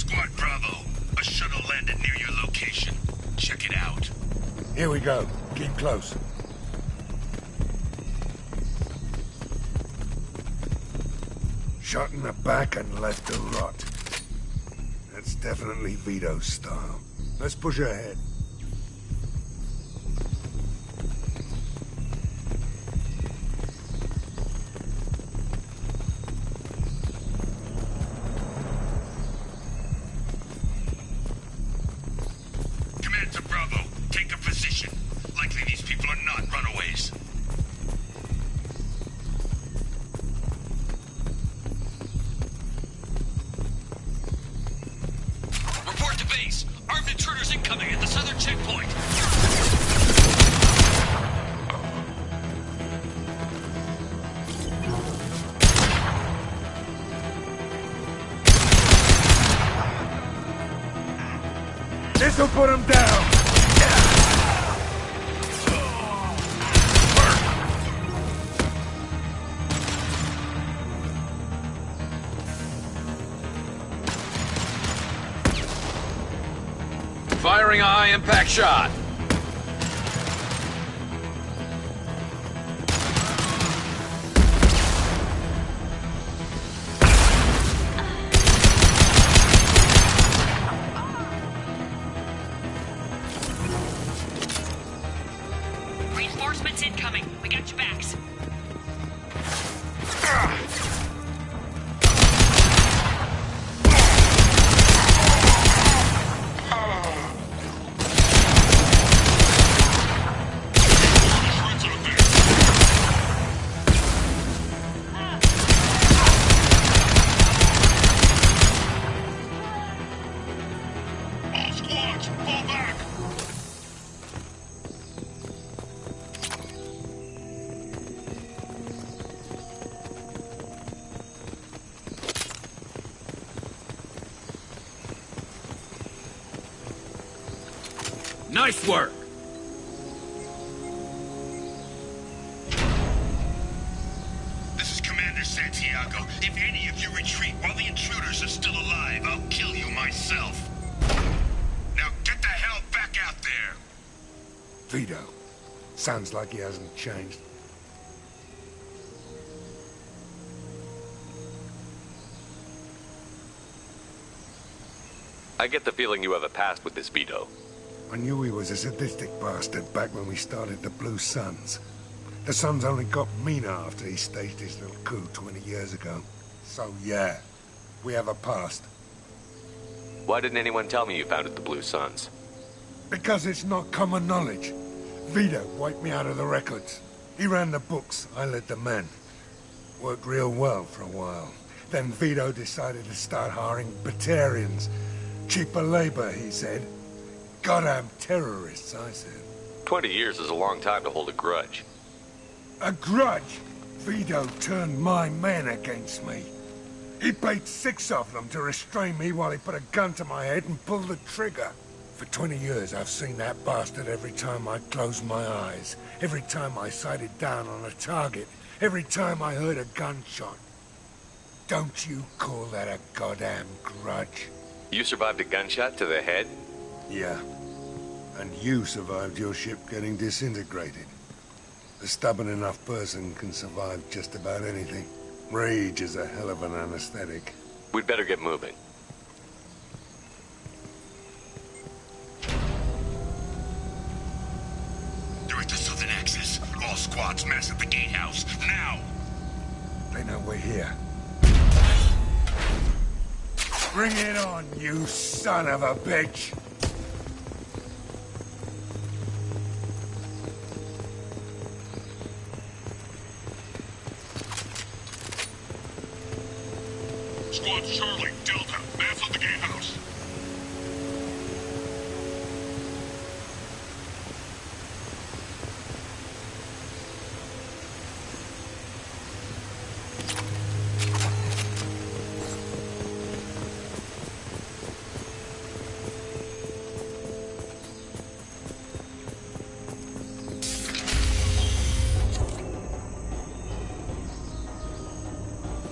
Squad Bravo. A shuttle landed near your location. Check it out. Here we go. Keep close. Shot in the back and left to rot. That's definitely Vito's style. Let's push ahead. Command to Bravo. Take a position. Likely these people are not runaways. Report to base. Armed intruders incoming at the southern checkpoint. This'll put him down! Firing a high-impact shot. Reinforcements incoming. We got your backs. All squads, fall back! Nice work. This is Commander Santiago. If any of you retreat while the intruders are still alive, I'll kill you myself. Now get the hell back out there! Vito. Sounds like he hasn't changed. I get the feeling you have a past with this Vito. I knew he was a sadistic bastard back when we started the Blue Suns. The Suns only got meaner after he staged his little coup 20 years ago. So yeah, we have a past. Why didn't anyone tell me you founded the Blue Suns? Because it's not common knowledge. Vito wiped me out of the records. He ran the books, I led the men. Worked real well for a while. Then Vito decided to start hiring Batarians. Cheaper labor, he said. Goddamn terrorists, I said. 20 years is a long time to hold a grudge. A grudge? Vito turned my men against me. He paid 6 of them to restrain me while he put a gun to my head and pulled the trigger. For 20 years, I've seen that bastard every time I closed my eyes. Every time I sighted down on a target. Every time I heard a gunshot. Don't you call that a goddamn grudge? You survived a gunshot to the head? Yeah. And you survived your ship getting disintegrated. A stubborn enough person can survive just about anything. Rage is a hell of an anesthetic. We'd better get moving. They're at the southern axis. All squads mass at the gatehouse. Now! They know we're here. Bring it on, you son of a bitch! Squad Charlie, Delta, mass at the gatehouse.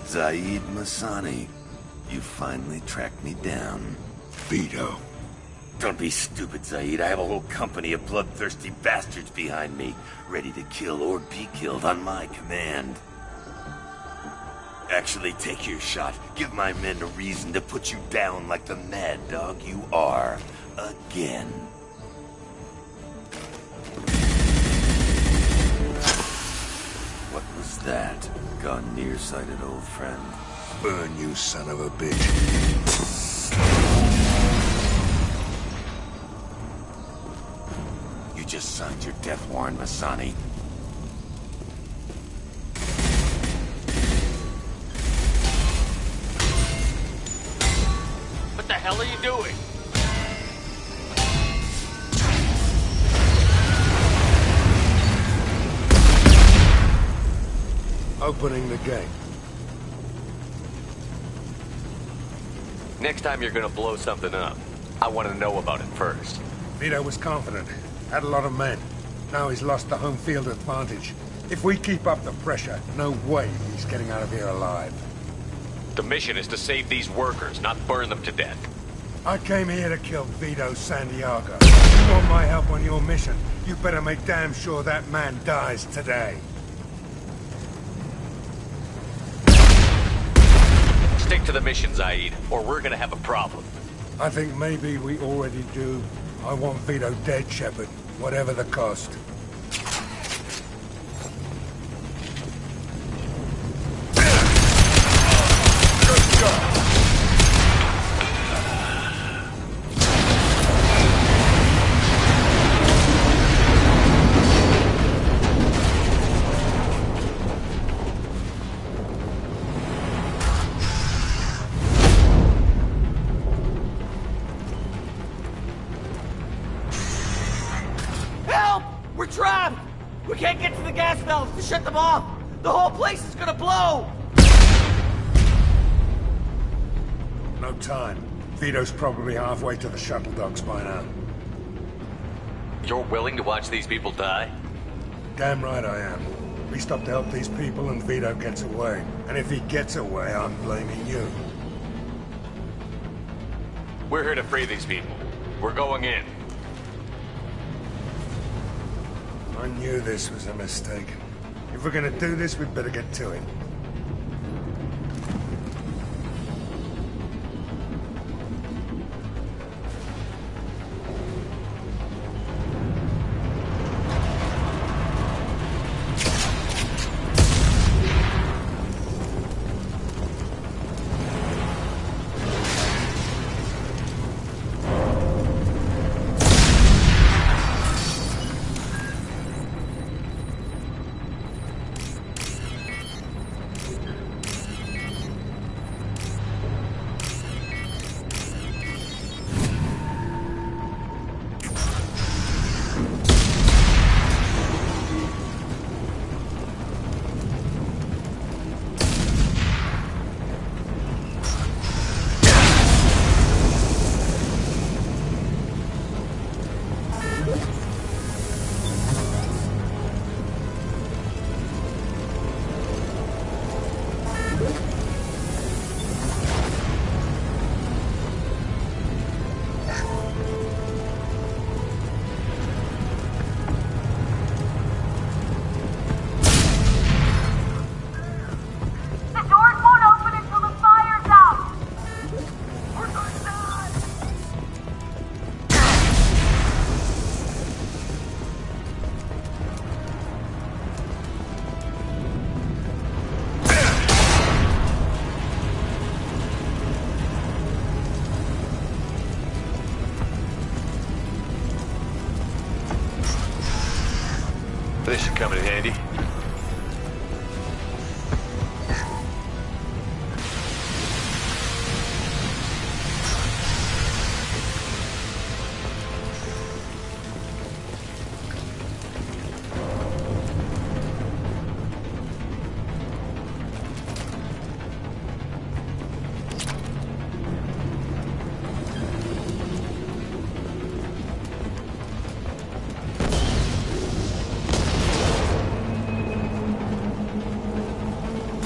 Zaid Masani. You finally tracked me down. Vito. Don't be stupid, Zaid. I have a whole company of bloodthirsty bastards behind me, ready to kill or be killed on my command. Actually, take your shot. Give my men a reason to put you down like the mad dog you are. Again. What was that? Gone nearsighted, old friend. Burn, you son of a bitch. You just signed your death warrant, Masani. What the hell are you doing? Opening the gate. Next time you're gonna blow something up, I want to know about it first. Vito was confident. Had a lot of men. Now he's lost the home field advantage. If we keep up the pressure, no way he's getting out of here alive. The mission is to save these workers, not burn them to death. I came here to kill Vito Santiago. You want my help on your mission, you better make damn sure that man dies today. Stick to the mission, Zaid, or we're gonna have a problem. I think maybe we already do. I want Vito dead, Shepard, whatever the cost. We're trapped! We can't get to the gas valves to shut them off! The whole place is gonna blow! No time. Vito's probably halfway to the shuttle docks by now. You're willing to watch these people die? Damn right I am. We stop to help these people and Vito gets away. And if he gets away, I'm blaming you. We're here to free these people. We're going in. I knew this was a mistake. If we're gonna do this, we'd better get to it. This should come in handy.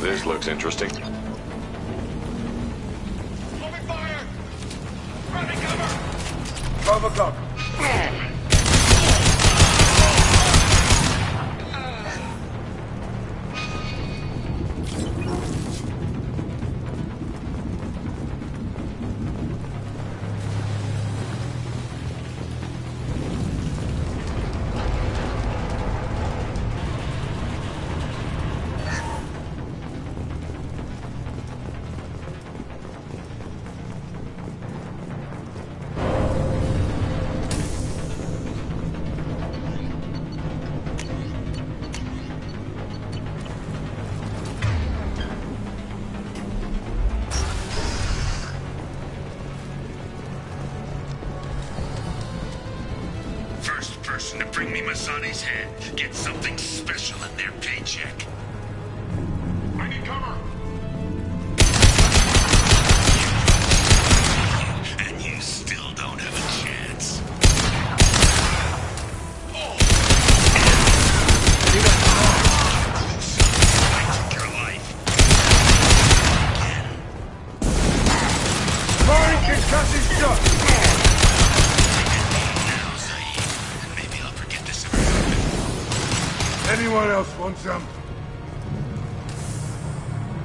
This looks interesting. 12 o'clock. First person to bring me Masani's head gets something special in their paycheck. I need cover! And you still don't have a chance. I took your life. Firing concussive shot! Now, Zaid. Maybe I'll forget this ever happened. Anyone else want some?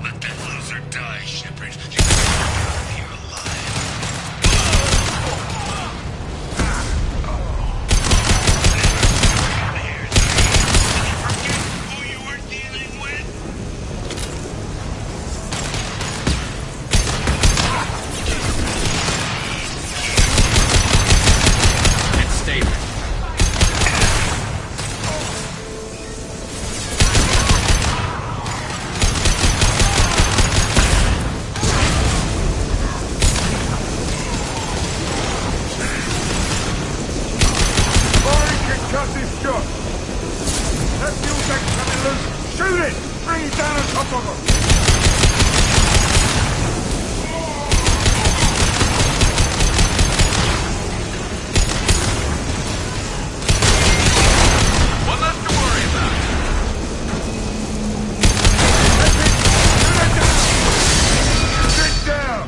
Let that loser die, Shepard. You can't here alive. Forget who you were dealing with? It's stable. Firing concussive shot! That fuel tank's coming loose! Shoot it! Bring it down on top of them! One less to worry about. That's it! Shoot it down! Sit down!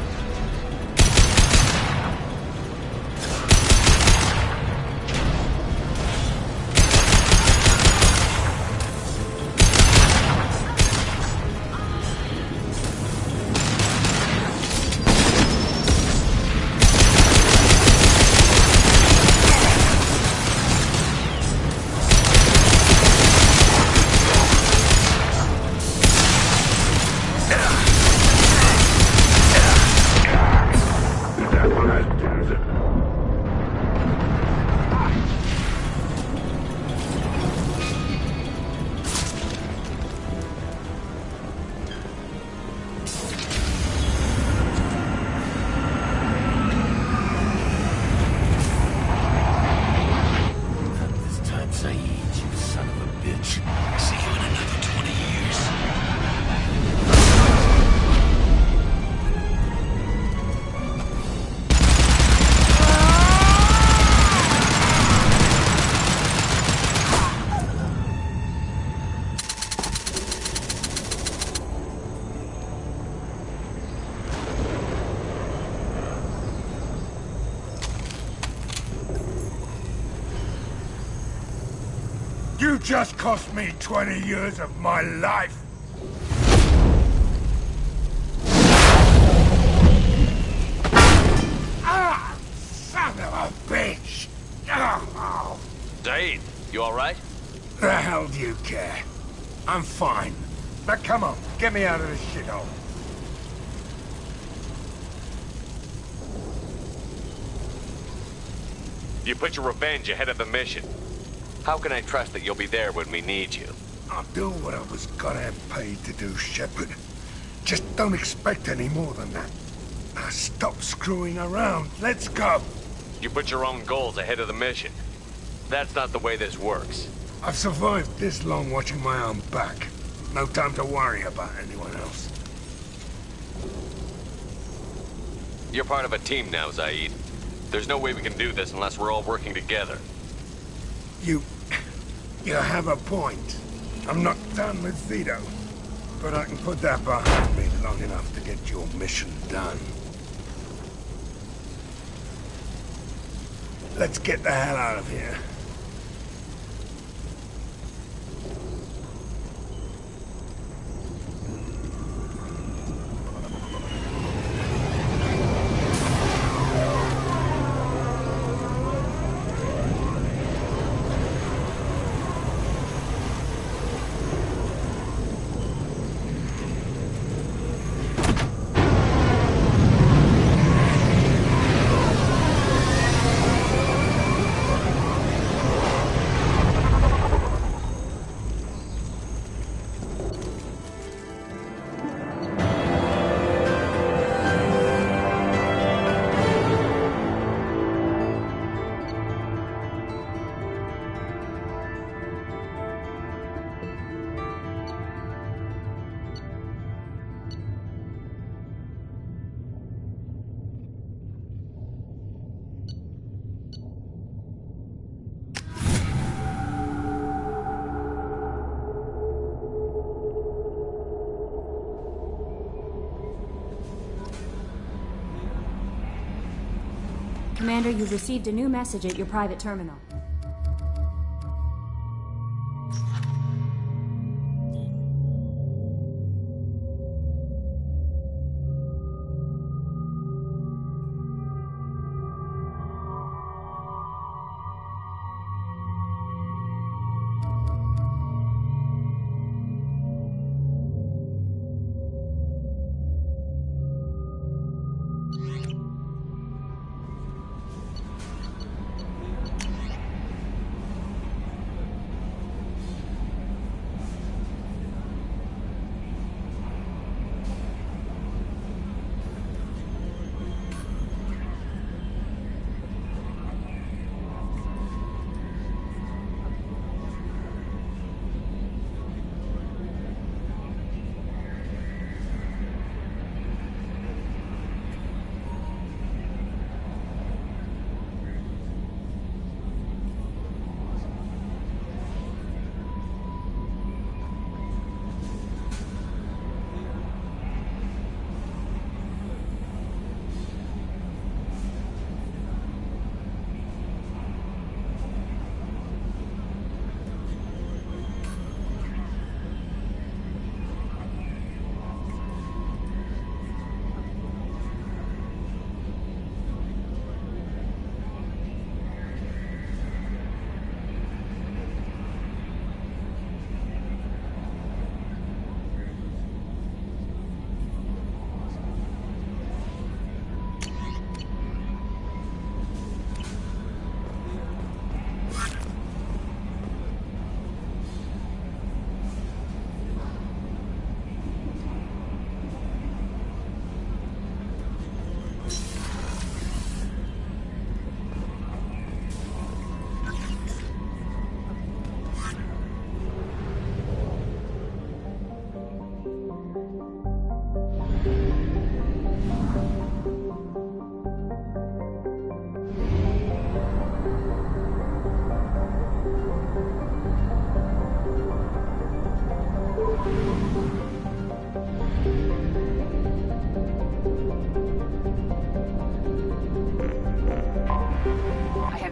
This time, Saeed, you son of a bitch. See you in another 20 years. You just cost me 20 years of my life! Ah! Son of a bitch! Oh, Zaid, you alright? the hell do you care? I'm fine. Now come on, get me out of this shithole. You put your revenge ahead of the mission. How can I trust that you'll be there when we need you? I'll do what I was goddamn paid to do, Shepard. Just don't expect any more than that. Now stop screwing around. Let's go. You put your own goals ahead of the mission. That's not the way this works. I've survived this long watching my own back. No time to worry about anyone else. You're part of a team now, Zaid. There's no way we can do this unless we're all working together. You have a point. I'm not done with Vito. But I can put that behind me long enough to get your mission done. Let's get the hell out of here. Commander, you've received a new message at your private terminal.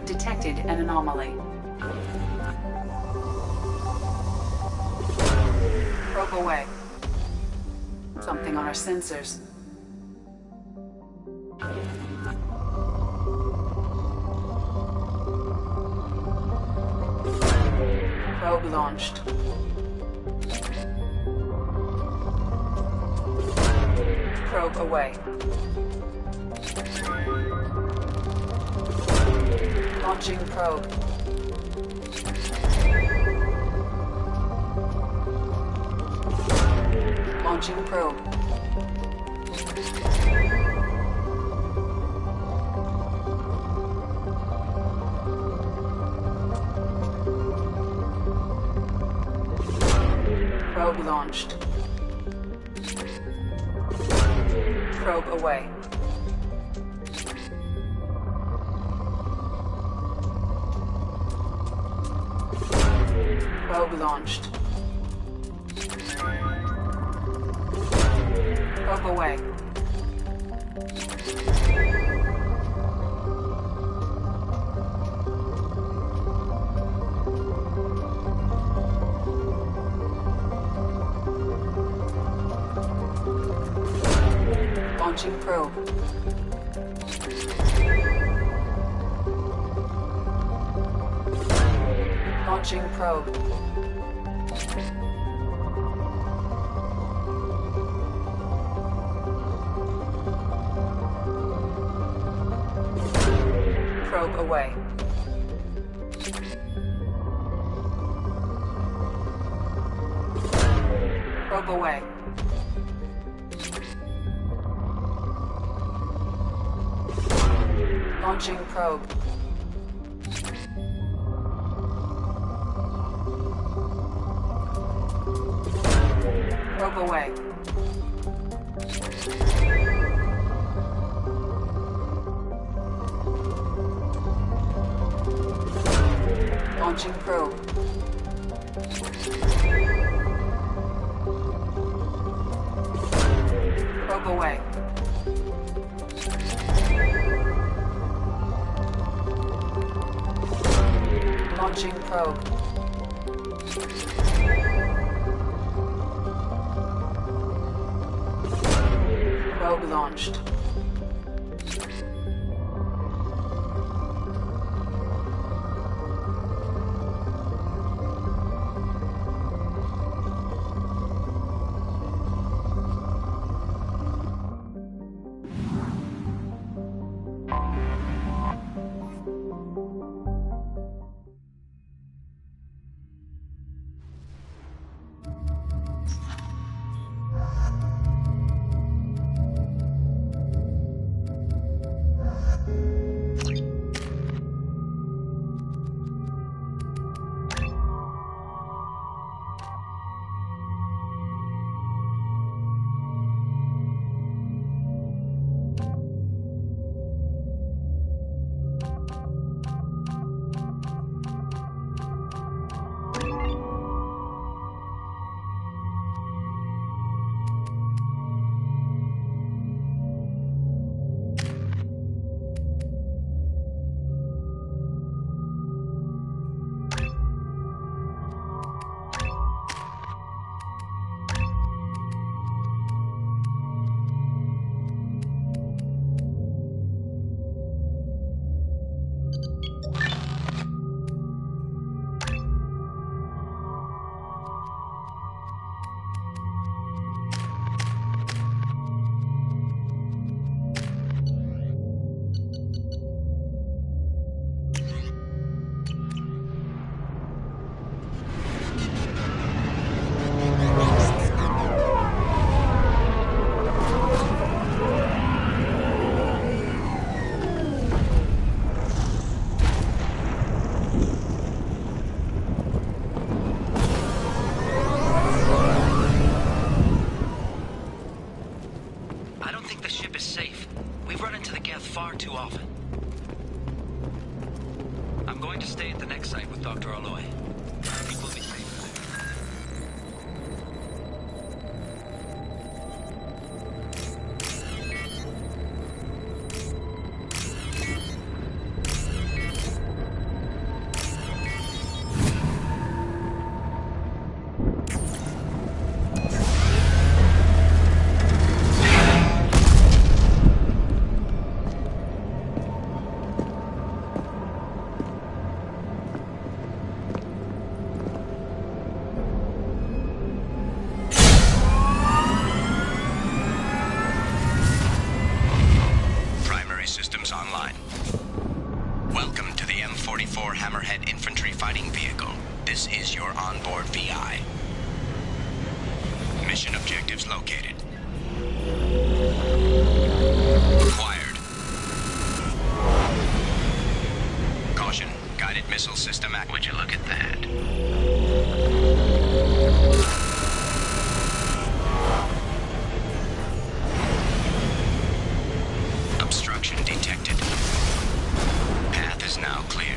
Detected an anomaly. Probe away. Something on our sensors. Probe launched. Probe away. Launching probe. Launching probe. Probe launched. Probe away. Probe launched. Probe away. Launching probe. Launching probe. Probe away. Probe away. Launching probe. Probe away. Launching probe. Probe away. Launching probe. Probe launched. Mission objectives located. Acquired. Caution, guided missile system act. Would you look at that? Obstruction detected. Path is now clear.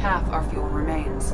half our fuel remains.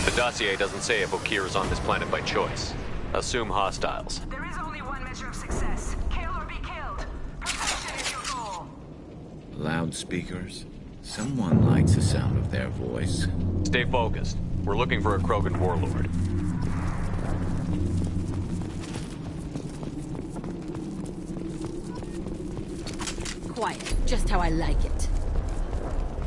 The dossier doesn't say if Okeer is on this planet by choice. Assume hostiles. There is only one measure of success. Kill or be killed. Perfection is your goal. Loudspeakers? Someone likes the sound of their voice. Stay focused. We're looking for a Krogan warlord. Quiet, just how I like it.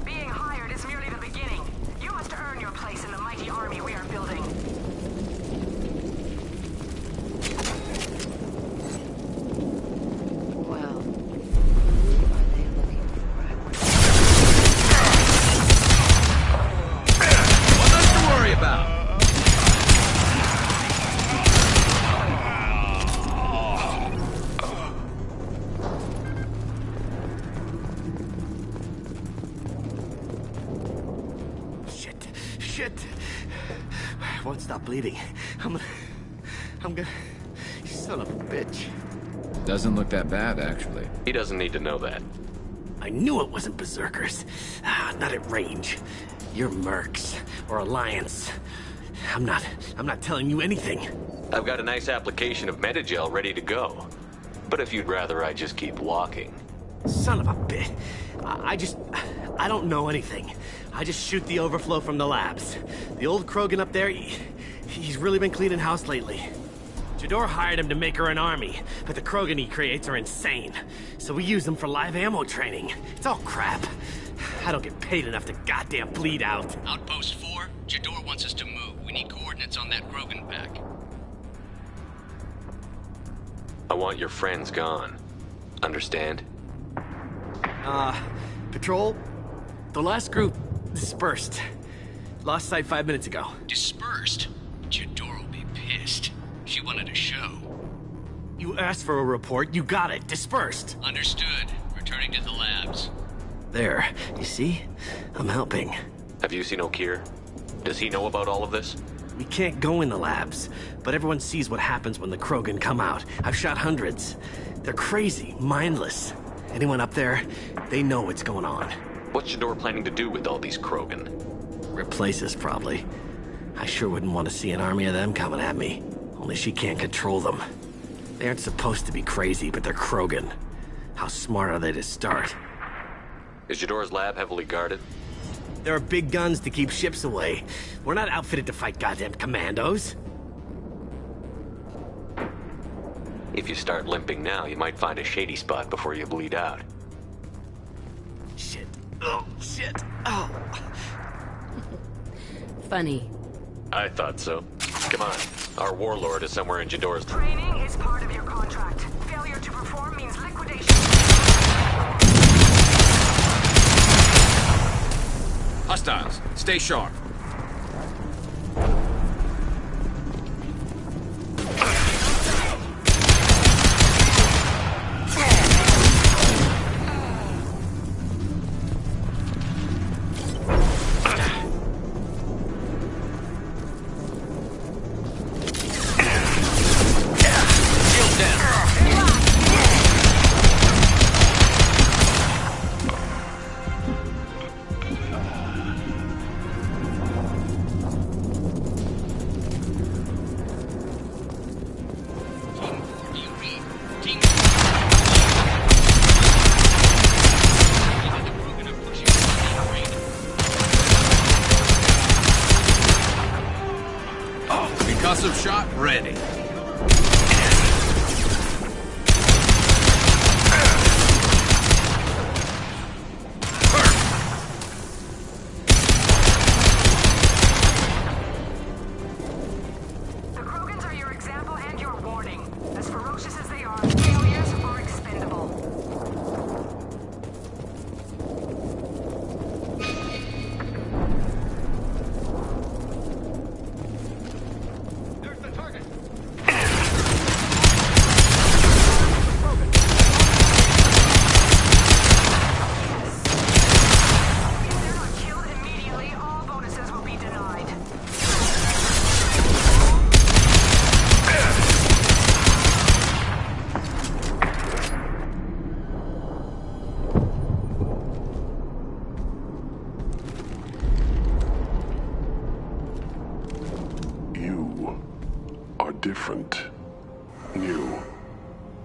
Being hired is merely the beginning. You must earn your place in the mighty army we are building. Well, One less to worry about. Shit. Won't stop bleeding. I'm gonna... You son of a bitch. Doesn't look that bad, actually. He doesn't need to know that. I knew it wasn't Berserkers. Not at range. You're Mercs. Or Alliance. I'm not telling you anything. I've got a nice application of Metagel ready to go. But if you'd rather I just keep walking. Son of a bitch. I don't know anything. I just shoot the overflow from the labs. The old Krogan up there, he's really been cleaning house lately. Jador hired him to make her an army, but the Krogan he creates are insane. So we use them for live ammo training. It's all crap. I don't get paid enough to goddamn bleed out. Outpost 4, Jador wants us to move. We need coordinates on that Krogan pack. I want your friends gone. Understand? Patrol, the last group dispersed. Lost sight 5 minutes ago. Dispersed? Jador will be pissed. She wanted a show. You asked for a report, you got it. Dispersed. Understood. Returning to the labs. There. You see? I'm helping. Have you seen O'Keir? Does he know about all of this? We can't go in the labs, but everyone sees what happens when the Krogan come out. I've shot hundreds. They're crazy, mindless. Anyone up there, they know what's going on. What's Jador planning to do with all these Krogan? Replace us, probably. I sure wouldn't want to see an army of them coming at me. Only she can't control them. They aren't supposed to be crazy, but they're Krogan. How smart are they to start? Is Jador's lab heavily guarded? There are big guns to keep ships away. We're not outfitted to fight goddamn commandos. If you start limping now, you might find a shady spot before you bleed out. Shit. Oh, shit. Oh. Funny. I thought so. Come on. Our warlord is somewhere in Jador's... Training is part of your contract. Failure to perform means liquidation. Hostiles, stay sharp. Concussive shot ready. The Krogans are your example and your warning. As ferocious as they are, failures are expendable. There's the target. If they're not killed immediately, all bonuses will be denied. You are different. New.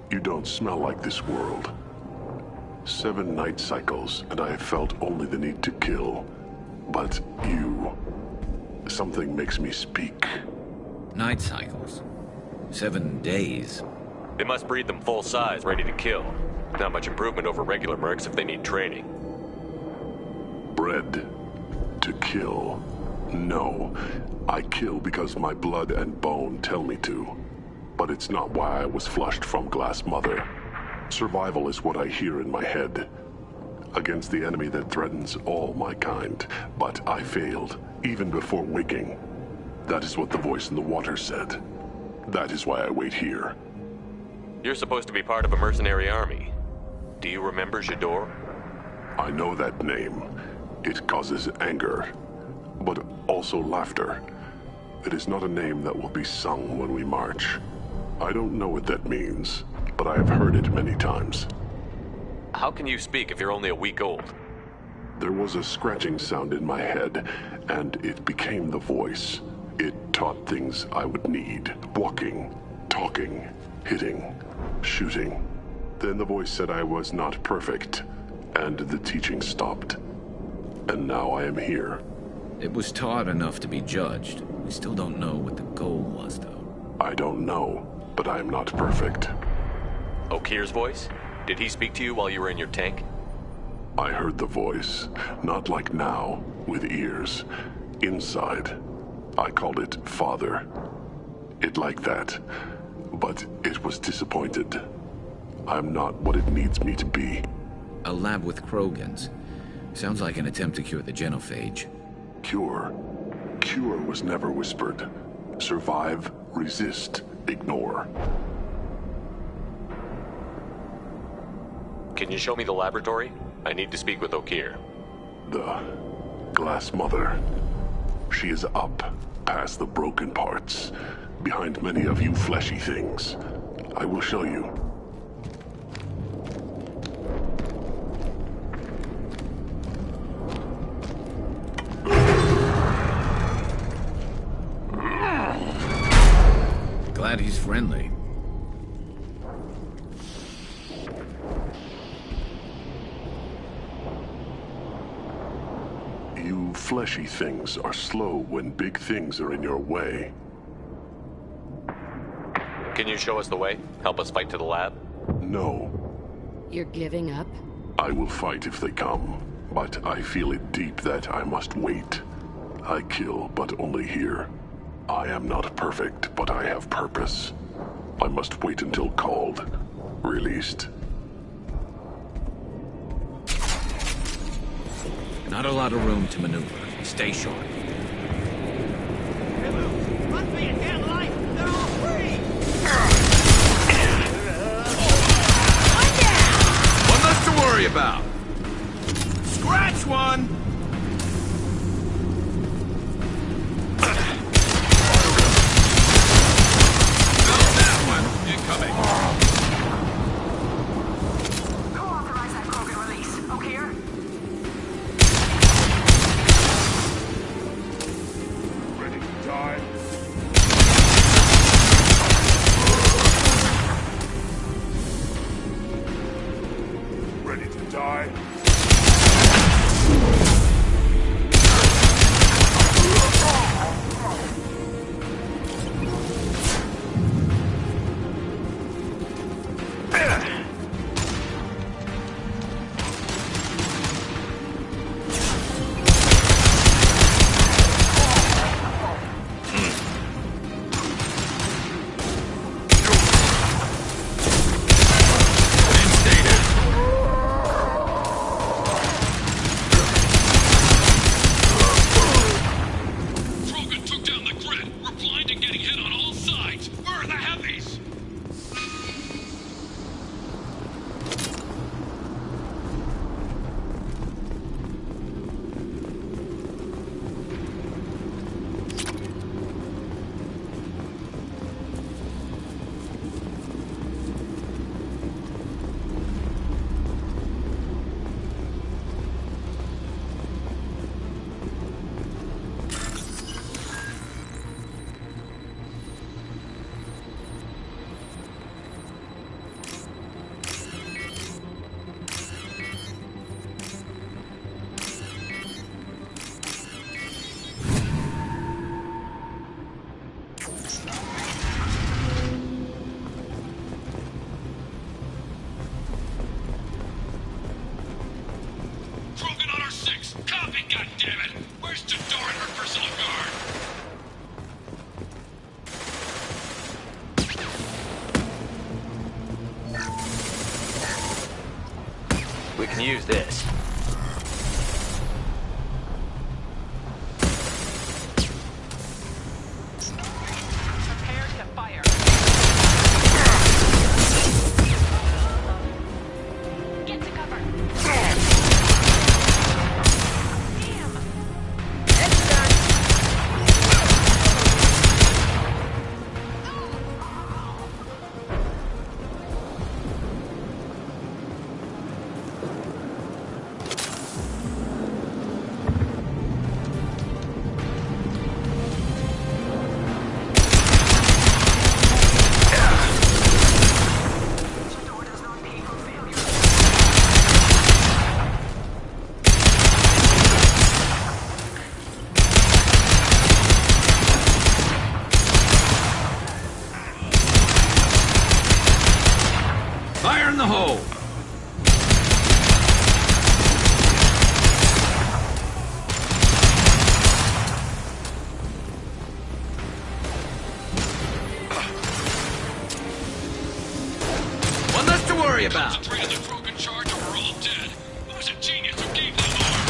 You don't smell like this world. 7 night cycles, and I have felt only the need to kill. But you... something makes me speak. Night cycles. 7 days. They must breed them full size, ready to kill. Not much improvement over regular mercs if they need training. Bred to kill. No. I kill because my blood and bone tell me to. But it's not why I was flushed from Glass Mother. Survival is what I hear in my head. Against the enemy that threatens all my kind. But I failed, even before waking. That is what the voice in the water said. That is why I wait here. You're supposed to be part of a mercenary army. Do you remember Jador? I know that name. It causes anger, but also laughter. It is not a name that will be sung when we march. I don't know what that means, but I have heard it many times. How can you speak if you're only a week old? There was a scratching sound in my head, and it became the voice. It taught things I would need. Walking, talking, hitting, shooting. Then the voice said I was not perfect, and the teaching stopped. And now I am here. It was taught enough to be judged. We still don't know what the goal was, though. I don't know, but I am not perfect. O'Keir's voice? Did he speak to you while you were in your tank? I heard the voice, not like now, with ears. Inside. I called it Father. It like that, but it was disappointed. I'm not what it needs me to be. A lab with Krogans. Sounds like an attempt to cure the genophage. Cure? cure was never whispered. Survive, resist, ignore. Can you show me the laboratory? I need to speak with Okeer. The Glass Mother. She is up, past the broken parts, behind many of you fleshy things. I will show you. Glad he's friendly. You fleshy things are slow when big things are in your way. Can you show us the way? Help us fight to the lab? No. You're giving up? I will fight if they come, but I feel it deep that I must wait. I kill, but only here. I am not perfect, but I have purpose. I must wait until called, released. Not a lot of room to maneuver. Stay sharp. Run for your damn life! They're all free! One less to worry about. Scratch one! How's that one? Incoming. Who authorized that Krogan release? Okeer? Ready to die? Ready to die? Krogan took down the grid. We're blind and getting hit on all sides. Where are the heavies? Krogan on our 6. Copy, goddammit! Where's Jador and her personal guard? We can use this. Prepare to fire. Get to cover. Fire in the hole! One less to worry about. Concentrate on the Krogan charge or we're all dead. Who was a genius who gave them arms?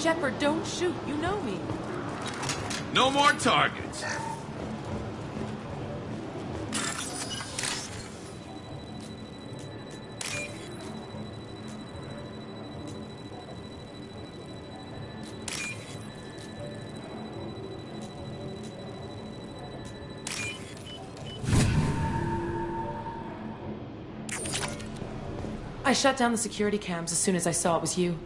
Shepard, don't shoot. You know me. No more targets. I shut down the security cams as soon as I saw it was you.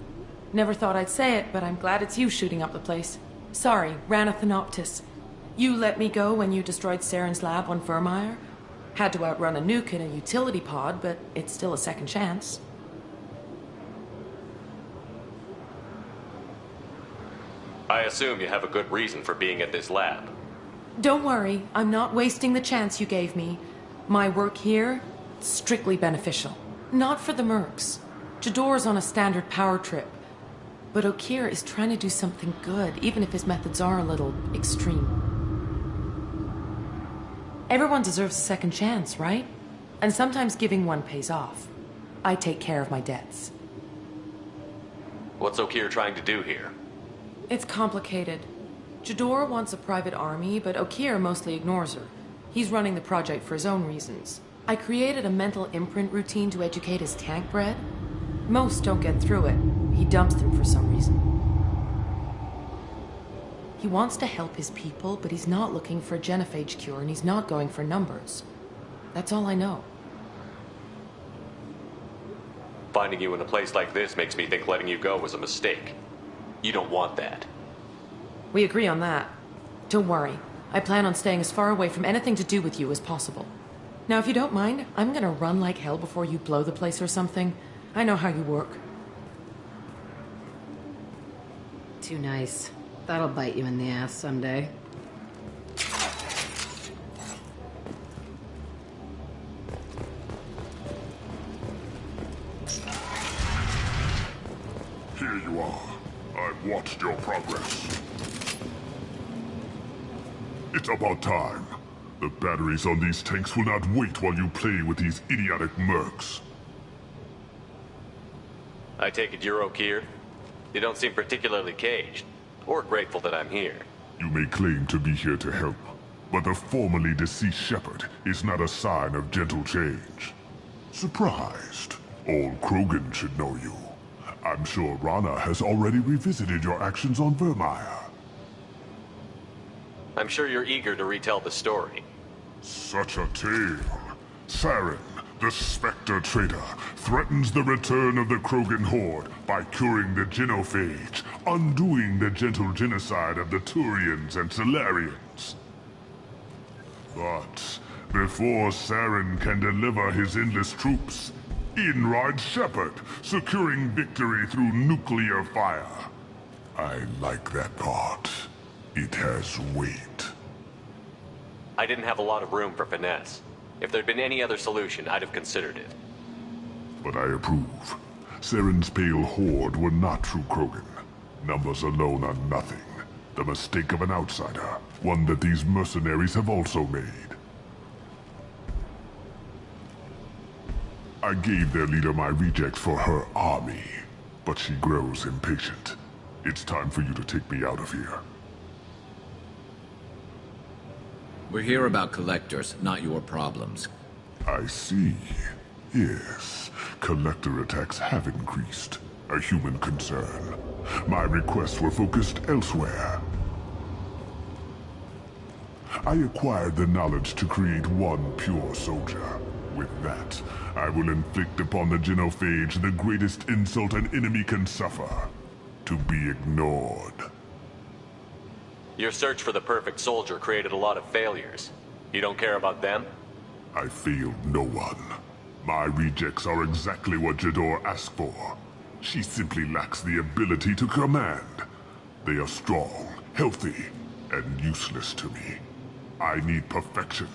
Never thought I'd say it, but I'm glad it's you shooting up the place. Sorry, ran a Thanoptis. You let me go when you destroyed Saren's lab on Vermeer. Had to outrun a nuke in a utility pod, but it's still a second chance. I assume you have a good reason for being at this lab. Don't worry, I'm not wasting the chance you gave me. My work here, strictly beneficial. Not for the mercs. Jador's on a standard power trip. But Okeer is trying to do something good, even if his methods are a little extreme. Everyone deserves a second chance, right? And sometimes giving one pays off. I take care of my debts. What's Okeer trying to do here? It's complicated. Jador wants a private army, but Okeer mostly ignores her. He's running the project for his own reasons. I created a mental imprint routine to educate his tank bred. Most don't get through it. He dumps them for some reason. He wants to help his people, but he's not looking for a genophage cure, and he's not going for numbers. That's all I know. Finding you in a place like this makes me think letting you go was a mistake. You don't want that. We agree on that. Don't worry. I plan on staying as far away from anything to do with you as possible. Now, if you don't mind, I'm gonna run like hell before you blow the place or something. I know how you work. Too nice. That'll bite you in the ass someday. Here you are. I've watched your progress. It's about time. The batteries on these tanks will not wait while you play with these idiotic mercs. I take it you're Okeer? You don't seem particularly caged, or grateful that I'm here. You may claim to be here to help, but the formerly deceased Shepard is not a sign of gentle change. Surprised? Old Krogan should know you. I'm sure Rana has already revisited your actions on Vermeer. I'm sure you're eager to retell the story. Such a tale. Saren, the Spectre traitor, threatens the return of the Krogan horde by curing the genophage, undoing the gentle genocide of the Turians and Solarians. But before Saren can deliver his endless troops, in rides Shepard, securing victory through nuclear fire. I like that part. It has weight. I didn't have a lot of room for finesse. If there'd been any other solution, I'd have considered it. But I approve. Saren's pale horde were not true Krogan. Numbers alone are nothing. The mistake of an outsider, one that these mercenaries have also made. I gave their leader my rejects for her army, but she grows impatient. It's time for you to take me out of here. We're here about collectors, not your problems. I see. Yes, collector attacks have increased. A human concern. My requests were focused elsewhere. I acquired the knowledge to create one pure soldier. With that, I will inflict upon the genophage the greatest insult an enemy can suffer. To be ignored. Your search for the perfect soldier created a lot of failures. You don't care about them? I failed no one. My rejects are exactly what Jador asked for. She simply lacks the ability to command. They are strong, healthy, and useless to me. I need perfection.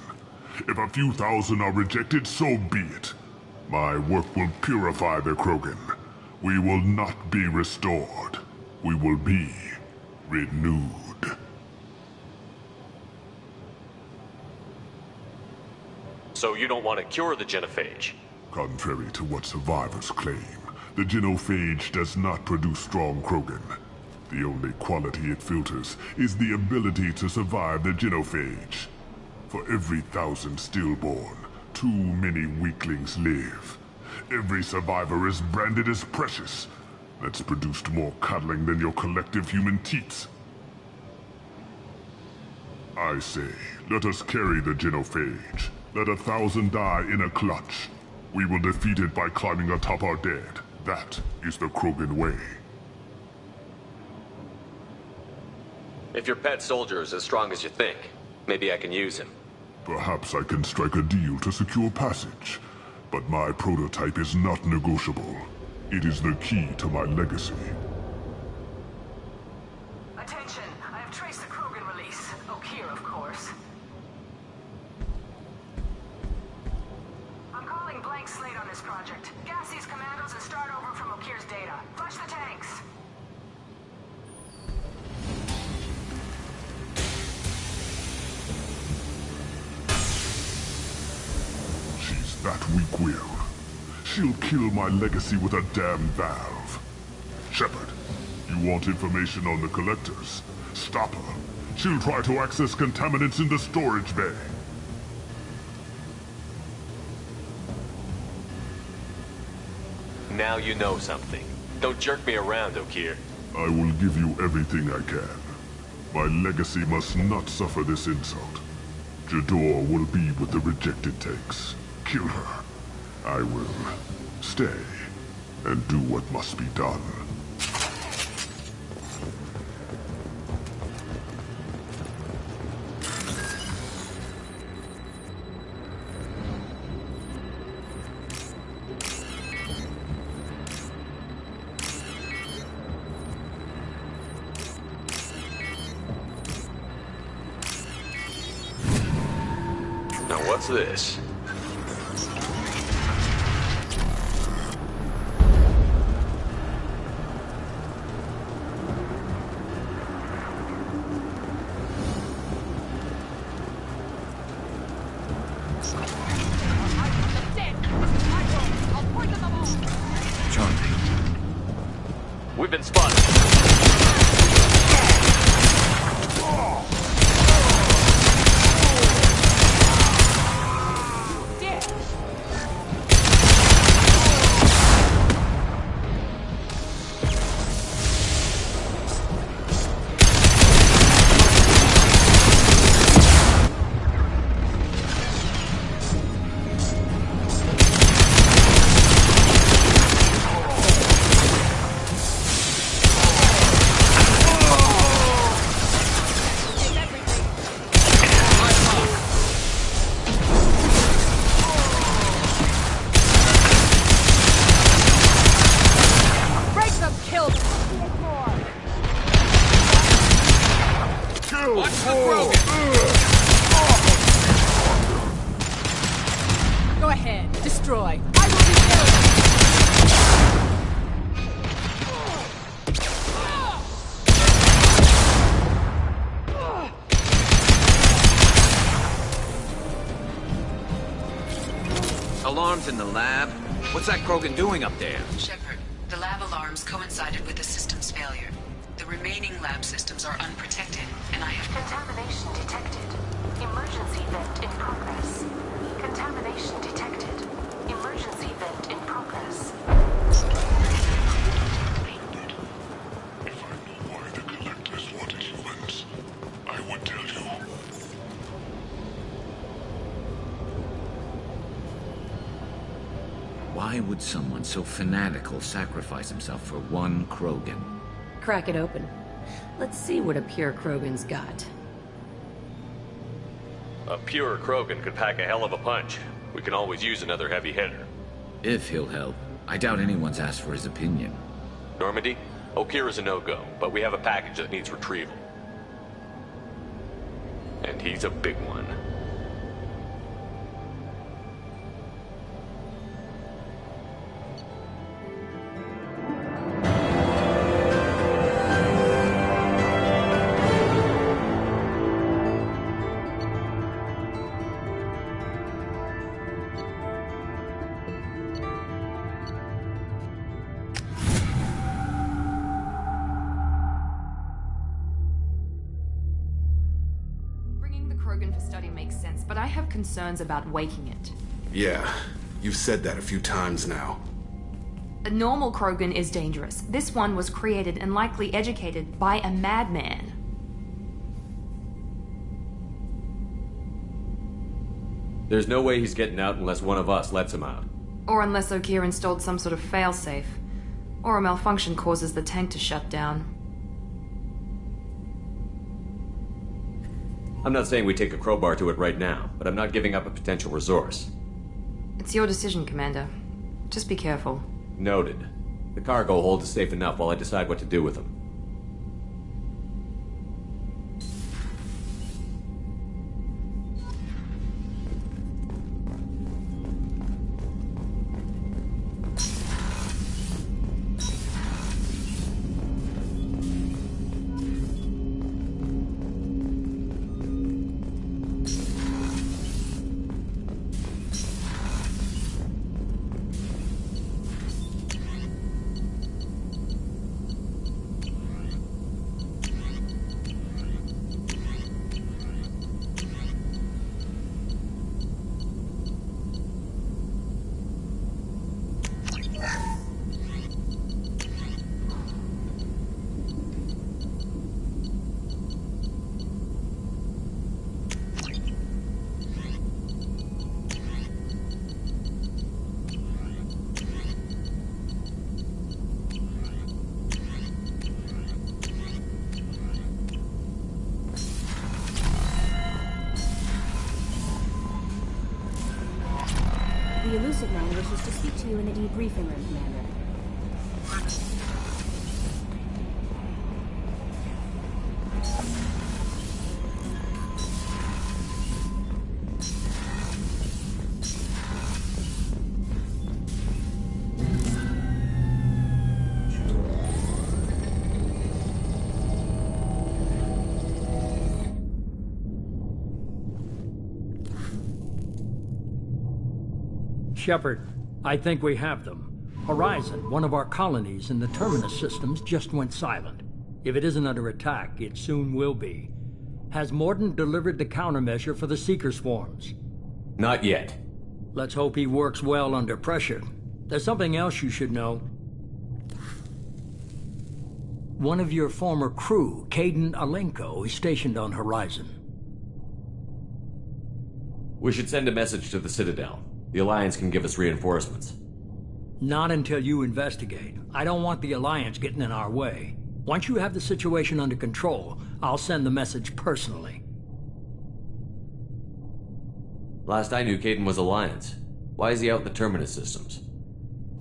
If a few thousand are rejected, so be it. My work will purify the Krogan. We will not be restored. We will be renewed. So you don't want to cure the genophage? Contrary to what survivors claim, the genophage does not produce strong Krogan. The only quality it filters is the ability to survive the genophage. For every 1,000 stillborn, too many weaklings live. Every survivor is branded as precious. That's produced more cuddling than your collective human teats. I say, let us carry the genophage. Let 1,000 die in a clutch. We will defeat it by climbing atop our dead. That is the Krogan way. If your pet soldier is as strong as you think, maybe I can use him. Perhaps I can strike a deal to secure passage. But my prototype is not negotiable. It is the key to my legacy. Attention! I have traced the Krogan release. Okeer, of course. I'm calling blank slate on this project. Gas these commandos and start over from Okeer's data. Flush the tanks! She's that weak-willed. She'll kill my legacy with a damn valve. Shepard, you want information on the Collectors? Stop her. She'll try to access contaminants in the storage bay. Now you know something. Don't jerk me around, Okeer. I will give you everything I can. My legacy must not suffer this insult. Jedore will be with the rejected tanks. Kill her. I will stay and do what must be done. Now what's this? We've been spotted. Go ahead, destroy. I will be Alarms in the lab? What's that Krogan doing up there? Shepard, the lab alarms coincided with the system's failure. The remaining lab systems are unprotected, and I have... Contamination detected. Emergency vent in progress. Contamination detected. Emergency vent in progress. If I knew why the Collectors wanted humans, I would tell you. Why would someone so fanatical sacrifice himself for one Krogan? Crack it open. Let's see what a pure Krogan's got. A pure Krogan could pack a hell of a punch. We can always use another heavy hitter. If he'll help. I doubt anyone's asked for his opinion. Normandy, Okeer is a no-go, but we have a package that needs retrieval. And he's a big one. Krogan for study makes sense, but I have concerns about waking it. Yeah, you've said that a few times now. A normal Krogan is dangerous. This one was created and likely educated by a madman. There's no way he's getting out unless one of us lets him out. Or unless Okeer installed some sort of failsafe. Or a malfunction causes the tank to shut down. I'm not saying we take a crowbar to it right now, but I'm not giving up a potential resource. It's your decision, Commander. Just be careful. Noted. The cargo hold is safe enough while I decide what to do with them. The Elusive Man wishes to speak to you in the debriefing room, Commander. Shepard, I think we have them. Horizon, one of our colonies in the Terminus systems, just went silent. If it isn't under attack, it soon will be. Has Mordin delivered the countermeasure for the Seeker swarms? Not yet. Let's hope he works well under pressure. There's something else you should know. One of your former crew, Kaidan Alenko, is stationed on Horizon. We should send a message to the Citadel. The Alliance can give us reinforcements. Not until you investigate. I don't want the Alliance getting in our way. Once you have the situation under control, I'll send the message personally. Last I knew, Kaidan was Alliance. Why is he out in the Terminus systems?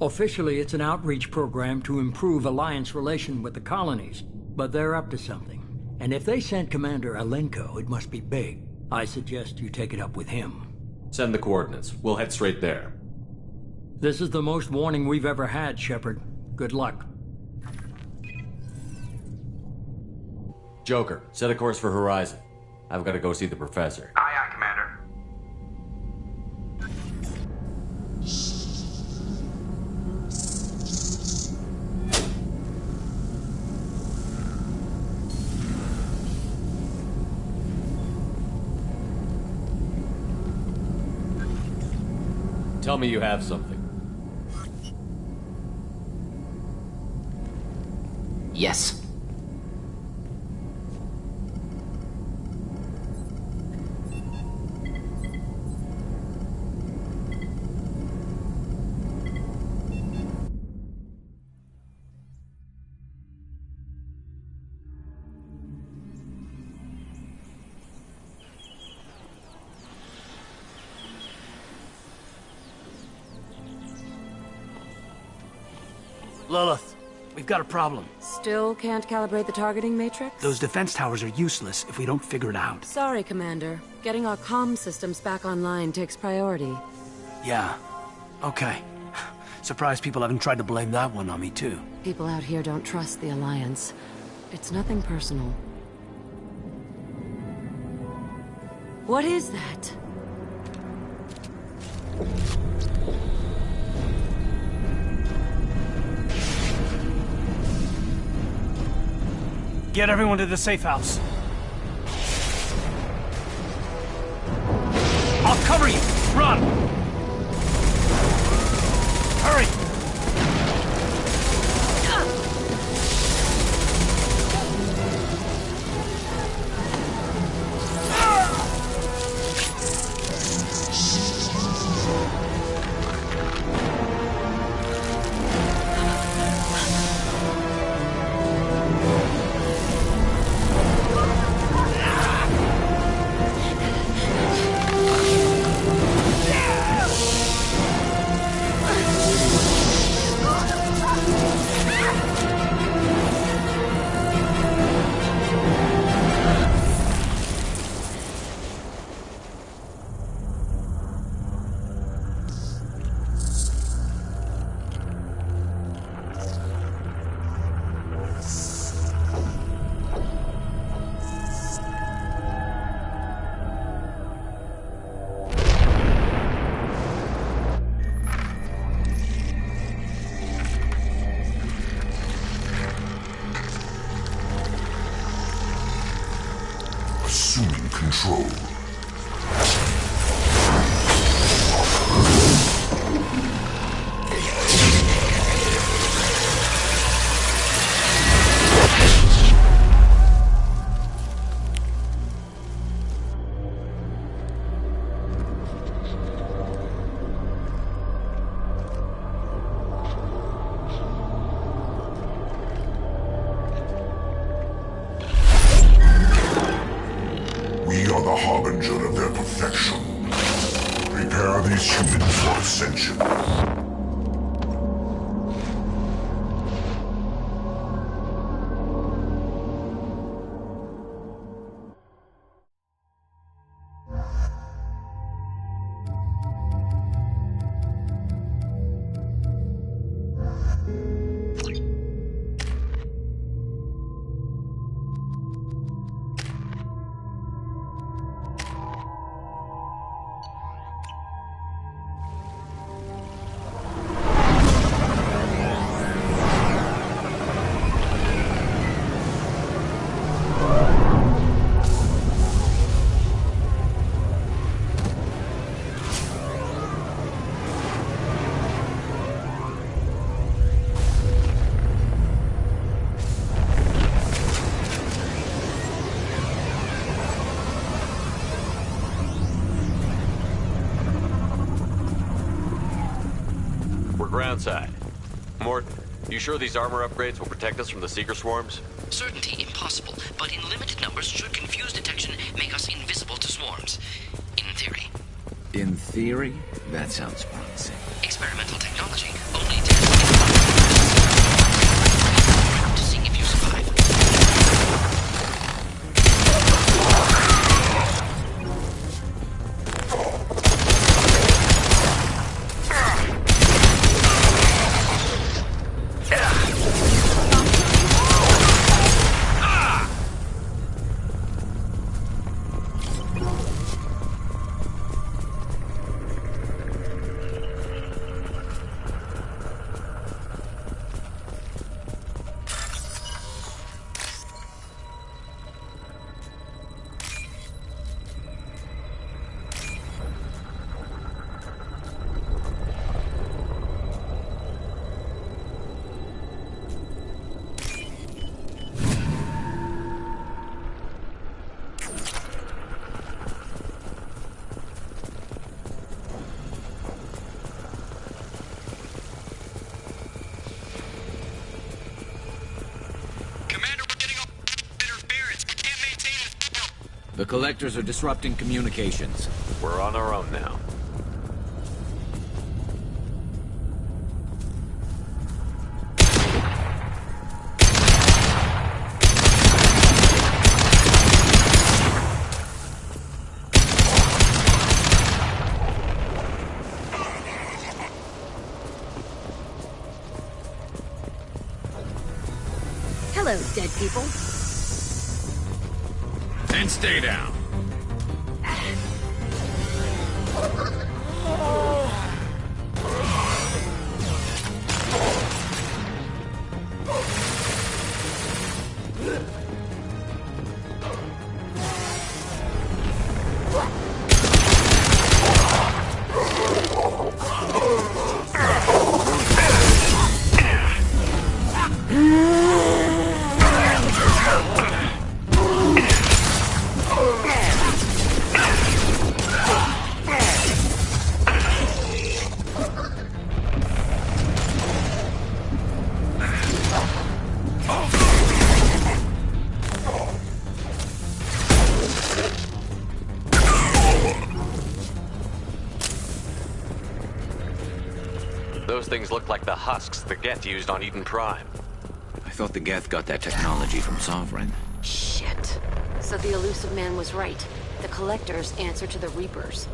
Officially, it's an outreach program to improve Alliance relation with the colonies, but they're up to something. And if they sent Commander Alenko, it must be big. I suggest you take it up with him. Send the coordinates. We'll head straight there. This is the most warning we've ever had, Shepard. Good luck. Joker, set a course for Horizon. I've got to go see the Professor. Aye, aye, Commander. Tell me you have something. Yes. Lilith, we've got a problem. Still can't calibrate the targeting matrix? Those defense towers are useless if we don't figure it out. Sorry, Commander. Getting our comm systems back online takes priority. Yeah. Okay. Surprised people haven't tried to blame that one on me, too. People out here don't trust the Alliance. It's nothing personal. What is that? Get everyone to the safe house. Hurry! Run! Hurry! Assuming control. We are the harbinger of their perfection. Prepare these humans for ascension. Groundside. Morton, you sure these armor upgrades will protect us from the Seeker swarms? Certainty impossible, but in limited numbers should confuse detection make us invisible to swarms. In theory. In theory? That sounds promising. Experimental technology. Only to see if you survive. The collectors are disrupting communications. We're on our own now. Hello, dead people. And stay down. Those things look like the husks the Geth used on Eden Prime. I thought the Geth got that technology from Sovereign. Shit. So the elusive man was right. The Collectors answer to the Reapers.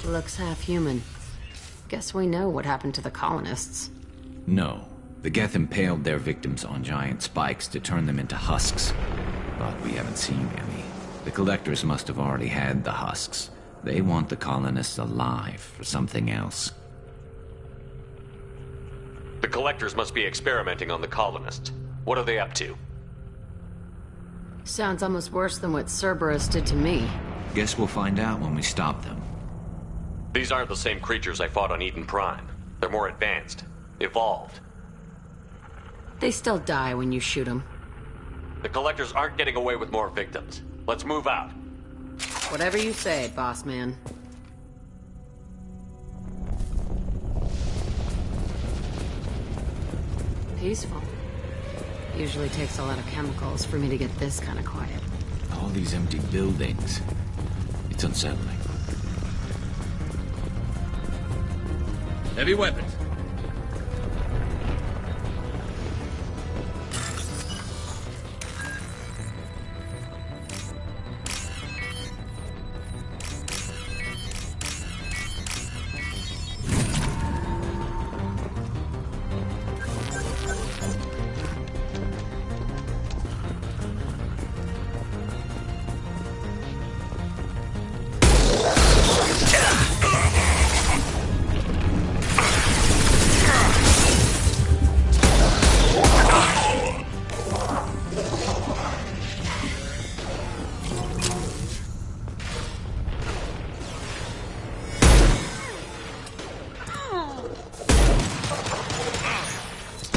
Looks half human. Guess we know what happened to the colonists. No. The Geth impaled their victims on giant spikes to turn them into husks. But we haven't seen any. The Collectors must have already had the husks. They want the colonists alive for something else. The Collectors must be experimenting on the colonists. What are they up to? Sounds almost worse than what Cerberus did to me. Guess we'll find out when we stop them. These aren't the same creatures I fought on Eden Prime. They're more advanced. Evolved. They still die when you shoot them. The Collectors aren't getting away with more victims. Let's move out. Whatever you say, boss man. Peaceful. Usually takes a lot of chemicals for me to get this kind of quiet. All these empty buildings. It's unsettling. Heavy weapons.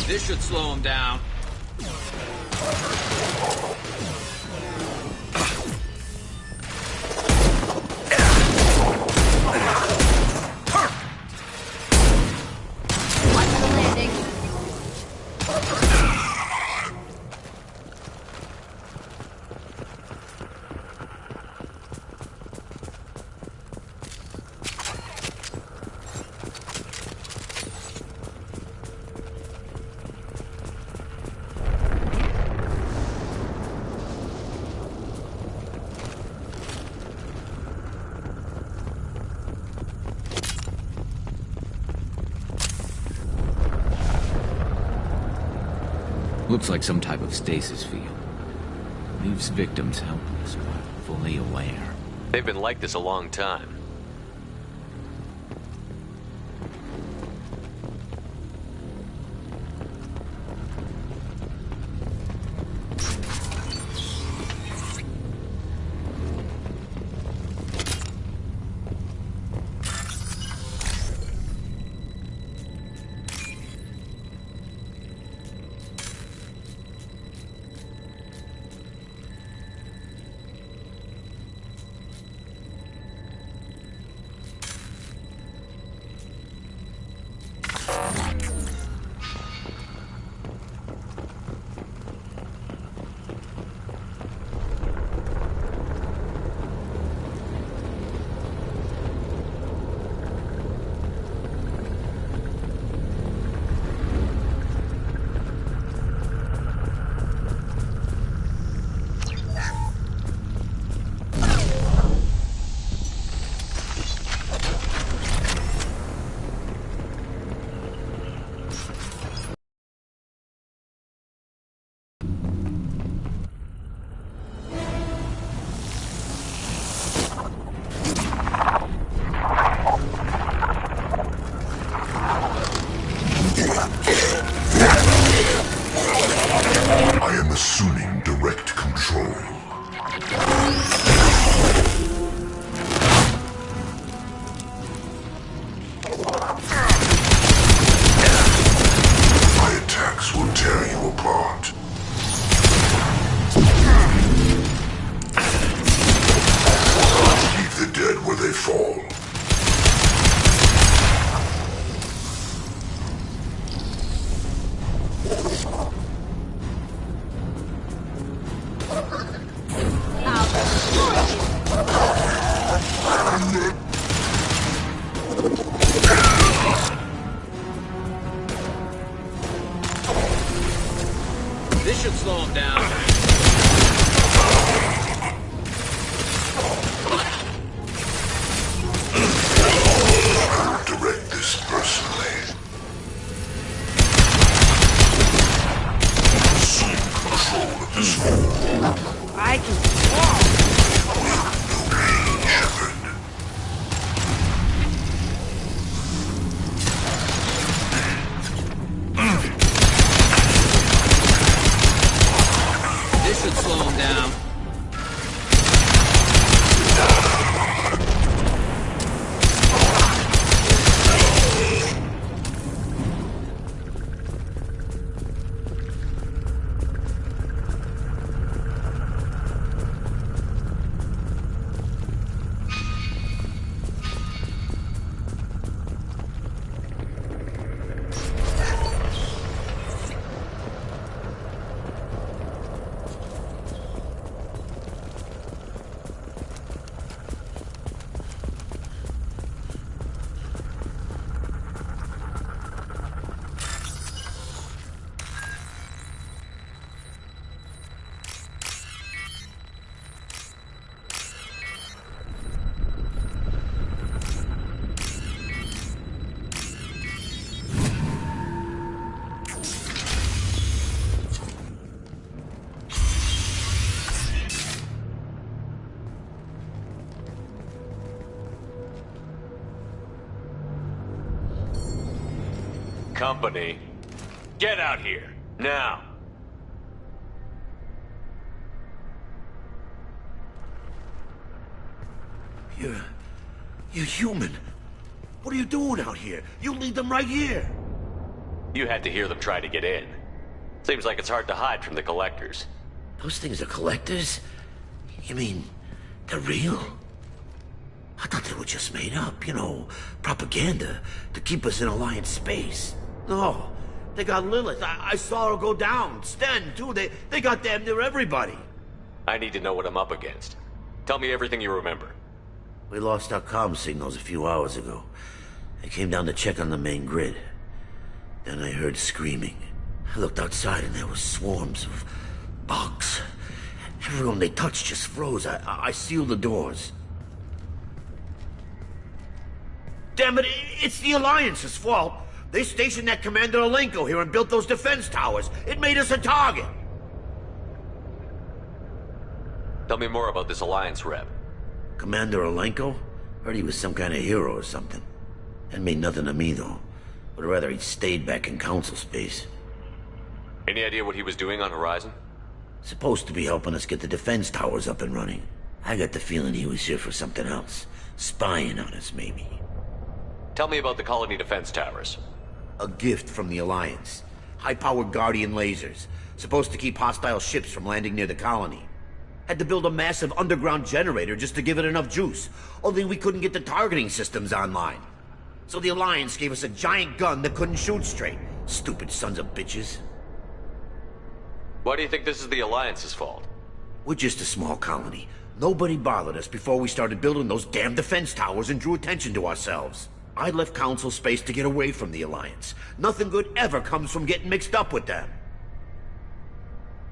This should slow him down. Looks like some type of stasis field. Leaves victims helpless, but fully aware. They've been like this a long time. I am assuming direct control. My attacks will tear you apart. Leave the dead where they fall. I can walk. This should slow him down. Company, get out here, now! You're human. What are you doing out here? You lead them right here. You had to hear them try to get in. Seems like it's hard to hide from the collectors. Those things are collectors? You mean, they're real? I thought they were just made up, you know, propaganda to keep us in Alliance space. No, they got Lilith. I saw her go down. Sten, too. They got damn near everybody. I need to know what I'm up against. Tell me everything you remember. We lost our comm signals a few hours ago. I came down to check on the main grid. Then I heard screaming. I looked outside and there were swarms of bugs. Everyone they touched just froze. I sealed the doors. Damn it, it's the Alliance's fault. They stationed that Commander Alenko here and built those defense towers. It made us a target. Tell me more about this Alliance rep. Commander Alenko? Heard he was some kind of hero or something. That mean nothing to me, though. Would rather he'd stayed back in Council space. Any idea what he was doing on Horizon? Supposed to be helping us get the defense towers up and running. I got the feeling he was here for something else. Spying on us, maybe. Tell me about the colony defense towers. A gift from the Alliance. High-powered Guardian lasers. Supposed to keep hostile ships from landing near the colony. Had to build a massive underground generator just to give it enough juice. Only we couldn't get the targeting systems online. So the Alliance gave us a giant gun that couldn't shoot straight. Stupid sons of bitches. Why do you think this is the Alliance's fault? We're just a small colony. Nobody bothered us before we started building those damn defense towers and drew attention to ourselves. I left Council space to get away from the Alliance. Nothing good ever comes from getting mixed up with them.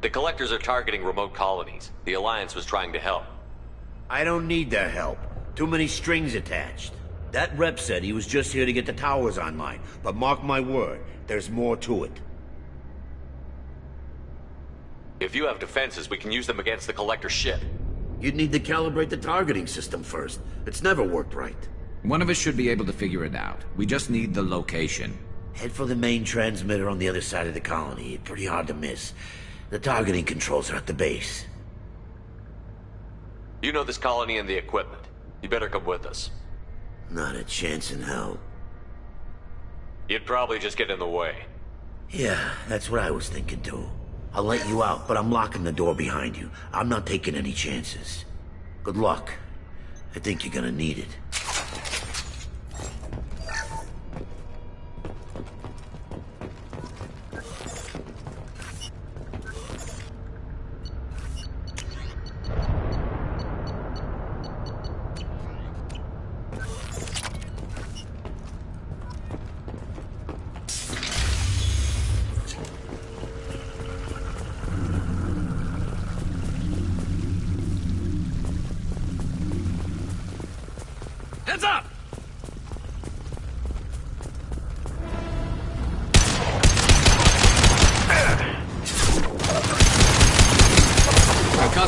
The Collectors are targeting remote colonies. The Alliance was trying to help. I don't need their help. Too many strings attached. That rep said he was just here to get the towers online. But mark my word, there's more to it. If you have defenses, we can use them against the Collector ship. You'd need to calibrate the targeting system first. It's never worked right. One of us should be able to figure it out. We just need the location. Head for the main transmitter on the other side of the colony. Pretty hard to miss. The targeting controls are at the base. You know this colony and the equipment. You better come with us. Not a chance in hell. You'd probably just get in the way. Yeah, that's what I was thinking too. I'll let you out, but I'm locking the door behind you. I'm not taking any chances. Good luck. I think you're gonna need it. Hands up!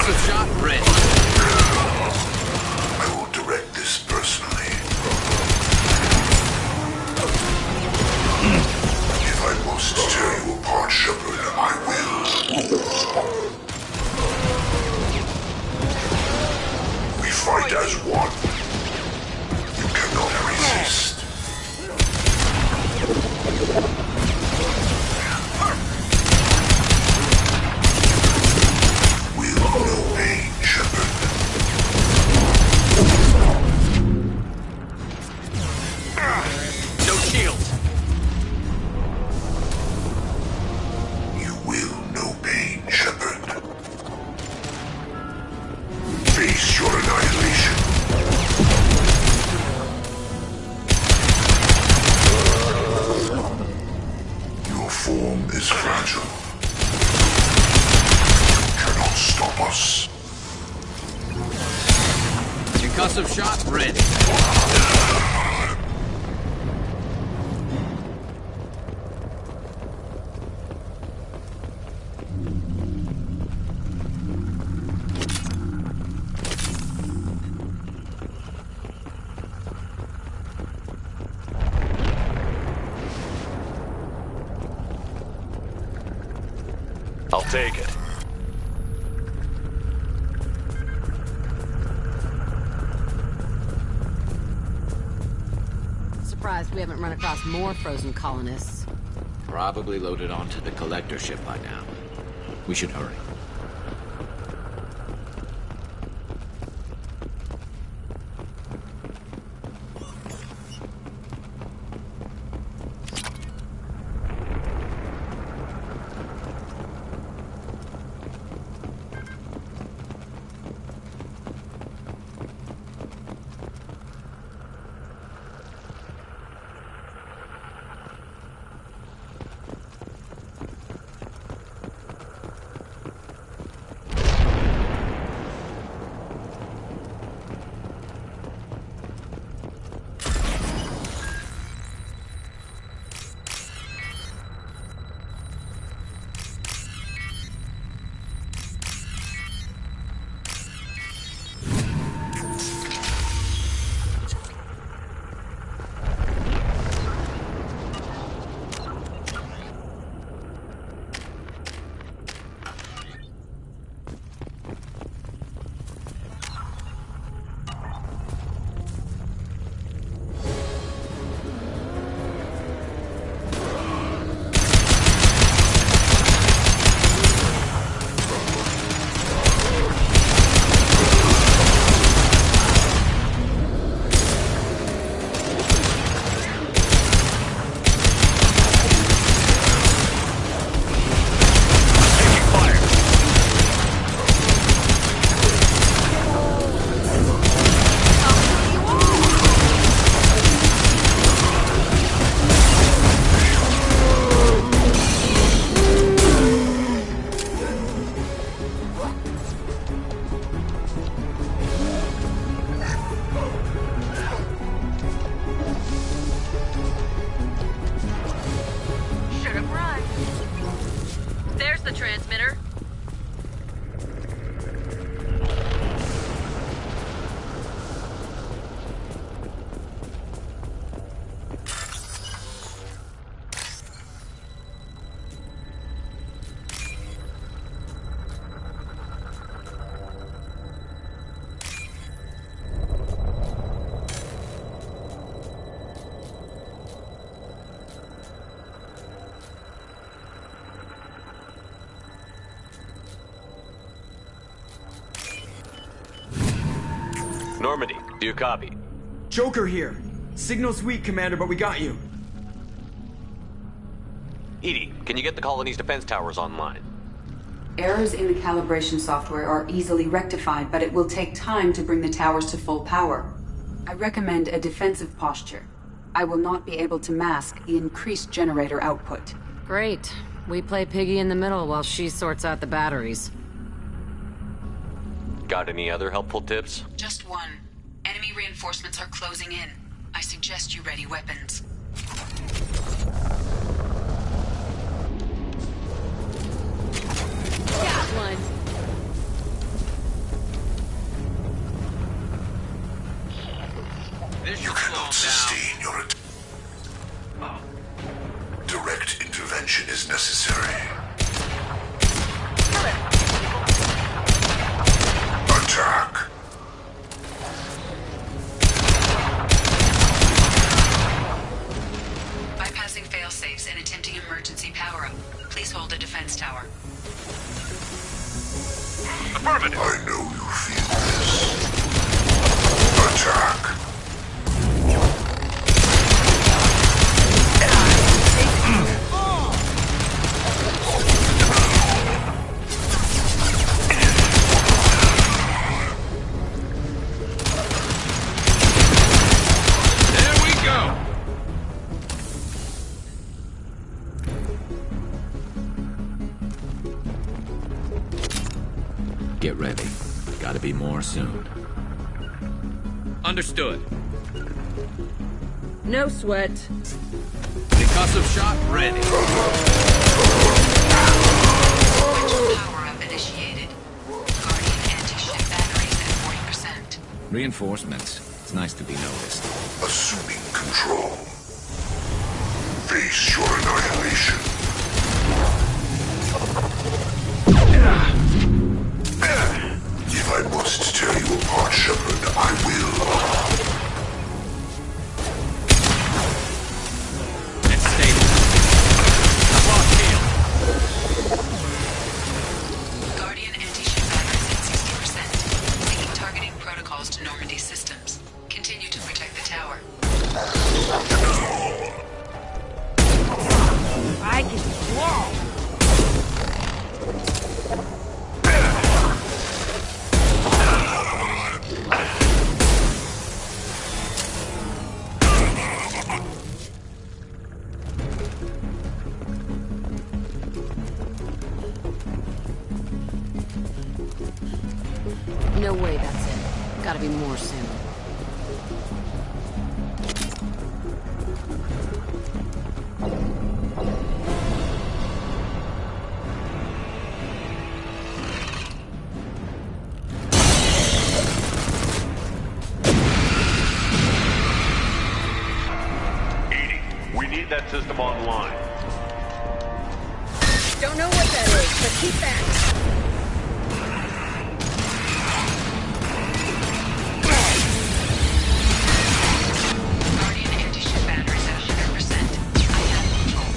Concussive shot ready. I will direct this personally. If I must tear you apart, Shepard, I will. We fight as one. You cannot resist. Will no pain, Shepard. No shields. You will no pain, Shepard. Face your annihilation. Your form is fragile. You cannot stop us. Concussive shot ready. I'll take it. Surprised we haven't run across more frozen colonists. Probably loaded onto the collector ship by now. We should hurry. transmitter. Normandy, do you copy? Joker here. Signal's weak, Commander, but we got you. EDI, can you get the colony's defense towers online? Errors in the calibration software are easily rectified, but it will take time to bring the towers to full power. I recommend a defensive posture. I will not be able to mask the increased generator output. Great. We play piggy in the middle while she sorts out the batteries. Got any other helpful tips? Just one. Enemy reinforcements are closing in. I suggest you ready weapons. Got one. Affirmative. I know you feel this. Attack. There we go. Get ready. Gotta be more soon. Understood. No sweat. Concussive shot ready. Power up initiated. Guardian anti-ship batteries at 40%. Reinforcements. It's nice to be noticed. Assuming control. Face your annihilation. If I must tear you apart, Shepard, I will. It's stable. Lock heel. Guardian anti-ship batteries at 60%. Making targeting protocols to Normandy systems. Continue to protect the tower. I can wall. No way that's it. Gotta be more soon. We need that system online. Don't know what that is, but keep back. Guardian anti-ship batteries at 100%. I have control.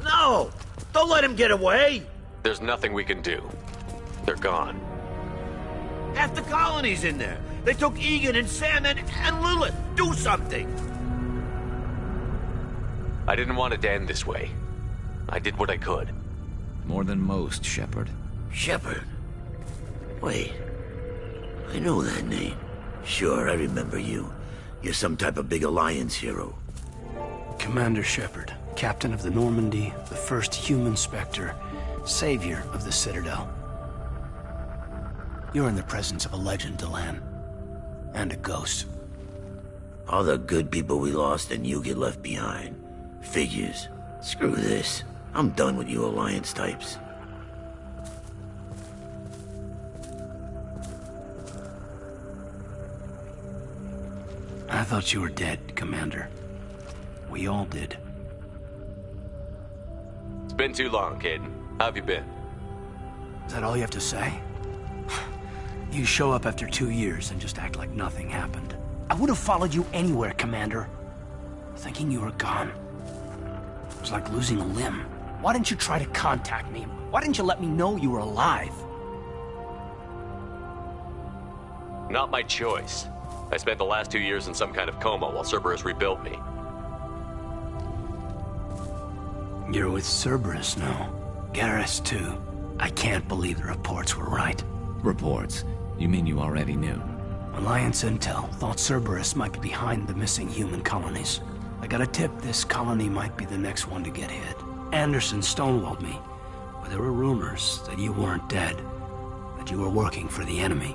No! Don't let him get away! There's nothing we can do. They're gone. Half the colony's in there. They took Egan and Sam and Lilith. Do something! I didn't want it to end this way. I did what I could. More than most, Shepard. Shepard? Wait. I know that name. Sure, I remember you. You're some type of big Alliance hero. Commander Shepard, captain of the Normandy, the first human Spectre, savior of the Citadel. You're in the presence of a legend, Delan. And a ghost. All the good people we lost and you get left behind. Figures. Screw this. I'm done with you Alliance types. I thought you were dead, Commander. We all did. It's been too long, Kaidan. How have you been? Is that all you have to say? You show up after 2 years and just act like nothing happened. I would have followed you anywhere, Commander. Thinking you were gone. It was like losing a limb. Why didn't you try to contact me? Why didn't you let me know you were alive? Not my choice. I spent the last 2 years in some kind of coma while Cerberus rebuilt me. You're with Cerberus now. Garrus, too. I can't believe the reports were right. Reports? You mean you already knew? Alliance intel thought Cerberus might be behind the missing human colonies. I got a tip this colony might be the next one to get hit. Anderson stonewalled me, but there were rumors that you weren't dead, that you were working for the enemy.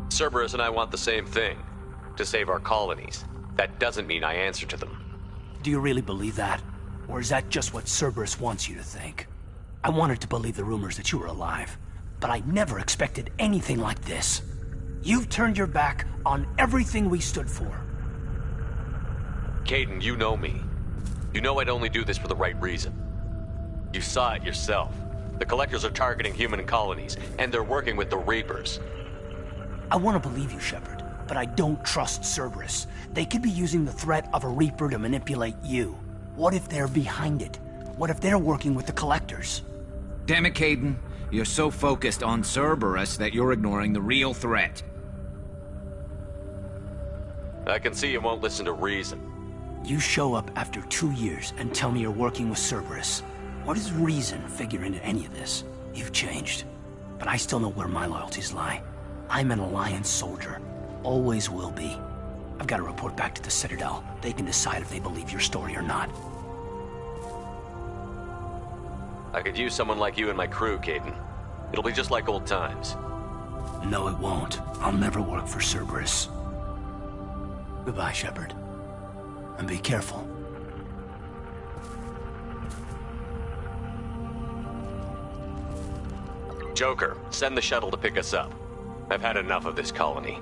Cerberus and I want the same thing, to save our colonies. That doesn't mean I answer to them. Do you really believe that? Or is that just what Cerberus wants you to think? I wanted to believe the rumors that you were alive, but I never expected anything like this. You've turned your back on everything we stood for. Kaidan, you know me. You know I'd only do this for the right reason. You saw it yourself. The Collectors are targeting human colonies, and they're working with the Reapers. I want to believe you, Shepard, but I don't trust Cerberus. They could be using the threat of a Reaper to manipulate you. What if they're behind it? What if they're working with the Collectors? Damn it, Kaidan. You're so focused on Cerberus that you're ignoring the real threat. I can see you won't listen to reason. You show up after 2 years and tell me you're working with Cerberus. What does reason figure into any of this? You've changed. But I still know where my loyalties lie. I'm an Alliance soldier. Always will be. I've got to report back to the Citadel. They can decide if they believe your story or not. I could use someone like you in my crew, Kaidan. It'll be just like old times. No, it won't. I'll never work for Cerberus. Goodbye, Shepard. And be careful. Joker, send the shuttle to pick us up. I've had enough of this colony.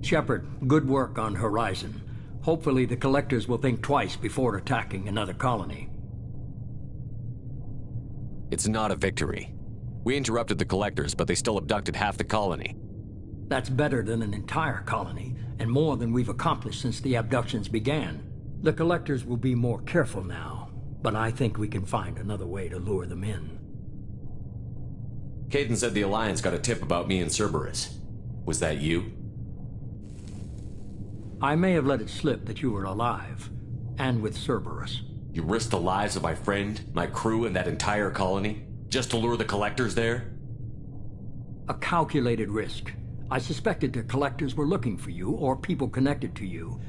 Shepard, good work on Horizon. Hopefully the Collectors will think twice before attacking another colony. It's not a victory. We interrupted the Collectors, but they still abducted half the colony. That's better than an entire colony, and more than we've accomplished since the abductions began. The Collectors will be more careful now, but I think we can find another way to lure them in. Kaidan said the Alliance got a tip about me and Cerberus. Was that you? I may have let it slip that you were alive, and with Cerberus. You risked the lives of my friend, my crew, and that entire colony, just to lure the Collectors there? A calculated risk. I suspected the Collectors were looking for you, or people connected to you.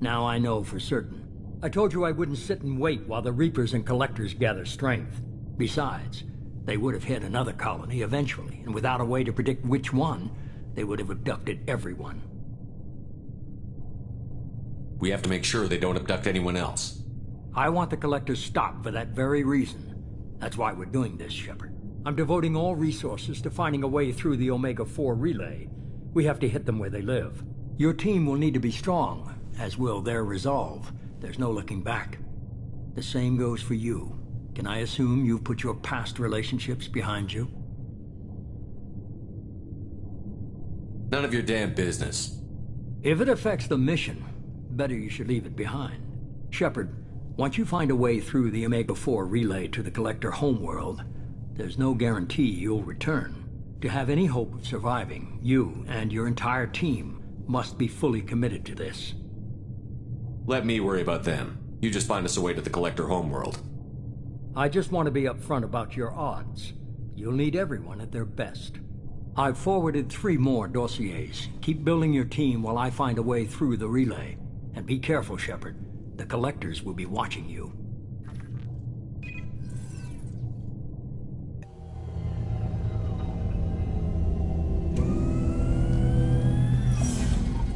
Now I know for certain. I told you I wouldn't sit and wait while the Reapers and Collectors gather strength. Besides, they would have hit another colony eventually, and without a way to predict which one, they would have abducted everyone. We have to make sure they don't abduct anyone else. I want the Collectors stopped for that very reason. That's why we're doing this, Shepard. I'm devoting all resources to finding a way through the Omega-4 relay. We have to hit them where they live. Your team will need to be strong, as will their resolve. There's no looking back. The same goes for you. Can I assume you've put your past relationships behind you? None of your damn business. If it affects the mission, better you should leave it behind. Shepard, once you find a way through the Omega-4 relay to the Collector homeworld, there's no guarantee you'll return. To have any hope of surviving, you and your entire team must be fully committed to this. Let me worry about them. You just find us a way to the Collector homeworld. I just want to be upfront about your odds. You'll need everyone at their best. I've forwarded 3 more dossiers. Keep building your team while I find a way through the relay. And be careful, Shepard. The Collectors will be watching you.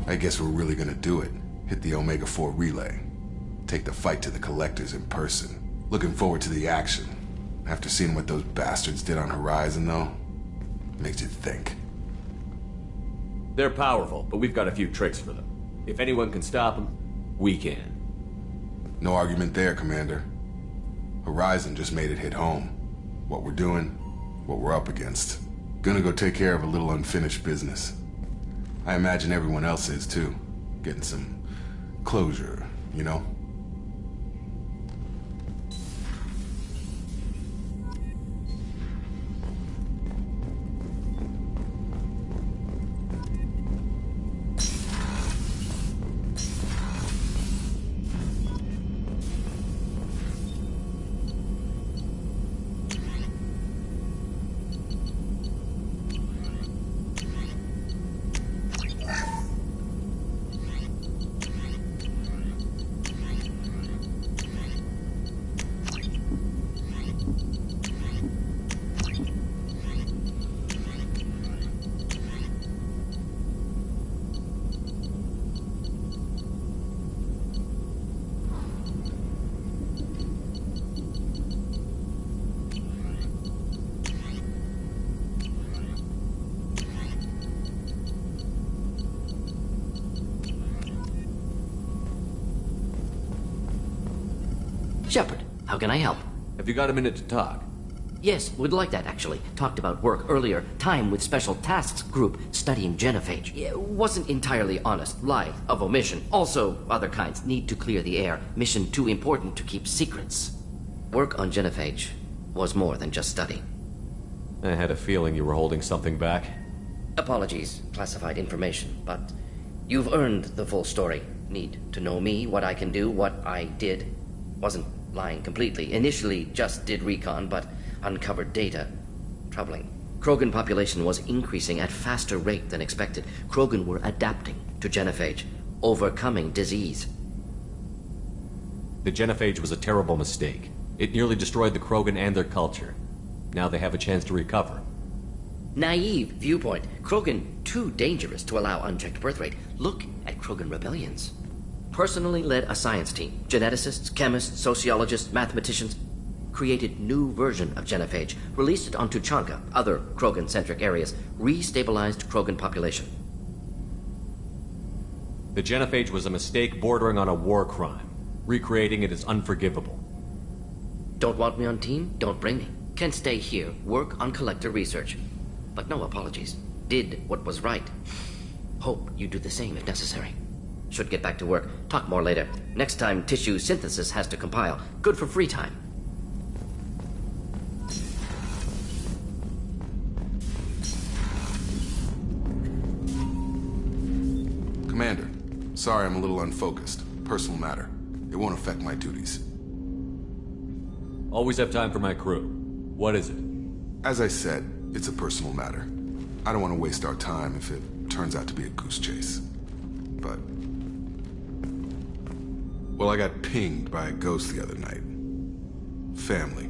I guess we're really gonna do it. Hit the Omega-4 relay. Take the fight to the Collectors in person. Looking forward to the action. After seeing what those bastards did on Horizon, though, makes you think. They're powerful, but we've got a few tricks for them. If anyone can stop them, we can. No argument there, Commander. Horizon just made it hit home. What we're doing, what we're up against. Gonna go take care of a little unfinished business. I imagine everyone else is, too. Getting some closure, you know? Shepard, how can I help? Have you got a minute to talk? Yes, would like that, actually. Talked about work earlier. Time with Special Tasks Group studying genophage. Yeah, wasn't entirely honest. Lie of omission. Also, other kinds. Need to clear the air. Mission too important to keep secrets. Work on genophage was more than just study. I had a feeling you were holding something back. Apologies, classified information, but you've earned the full story. Need to know me, what I can do, what I did. Wasn't lying completely. Initially just did recon, but uncovered data. Troubling. Krogan population was increasing at faster rate than expected. Krogan were adapting to genophage, overcoming disease. The genophage was a terrible mistake. It nearly destroyed the Krogan and their culture. Now they have a chance to recover. Naive viewpoint. Krogan too dangerous to allow unchecked birth rate. Look at Krogan rebellions. Personally led a science team. Geneticists, chemists, sociologists, mathematicians. Created new version of genophage. Released it on Tuchanka, other Krogan-centric areas. Restabilized Krogan population. The genophage was a mistake bordering on a war crime. Recreating it is unforgivable. Don't want me on team? Don't bring me. Can stay here, work on collector research. But no apologies. Did what was right. Hope you do the same if necessary. Should get back to work. Talk more later. Next time, tissue synthesis has to compile. Good for free time. Commander, sorry I'm a little unfocused. Personal matter. It won't affect my duties. Always have time for my crew. What is it? As I said, it's a personal matter. I don't want to waste our time if it turns out to be a goose chase. But... well, I got pinged by a ghost the other night. Family.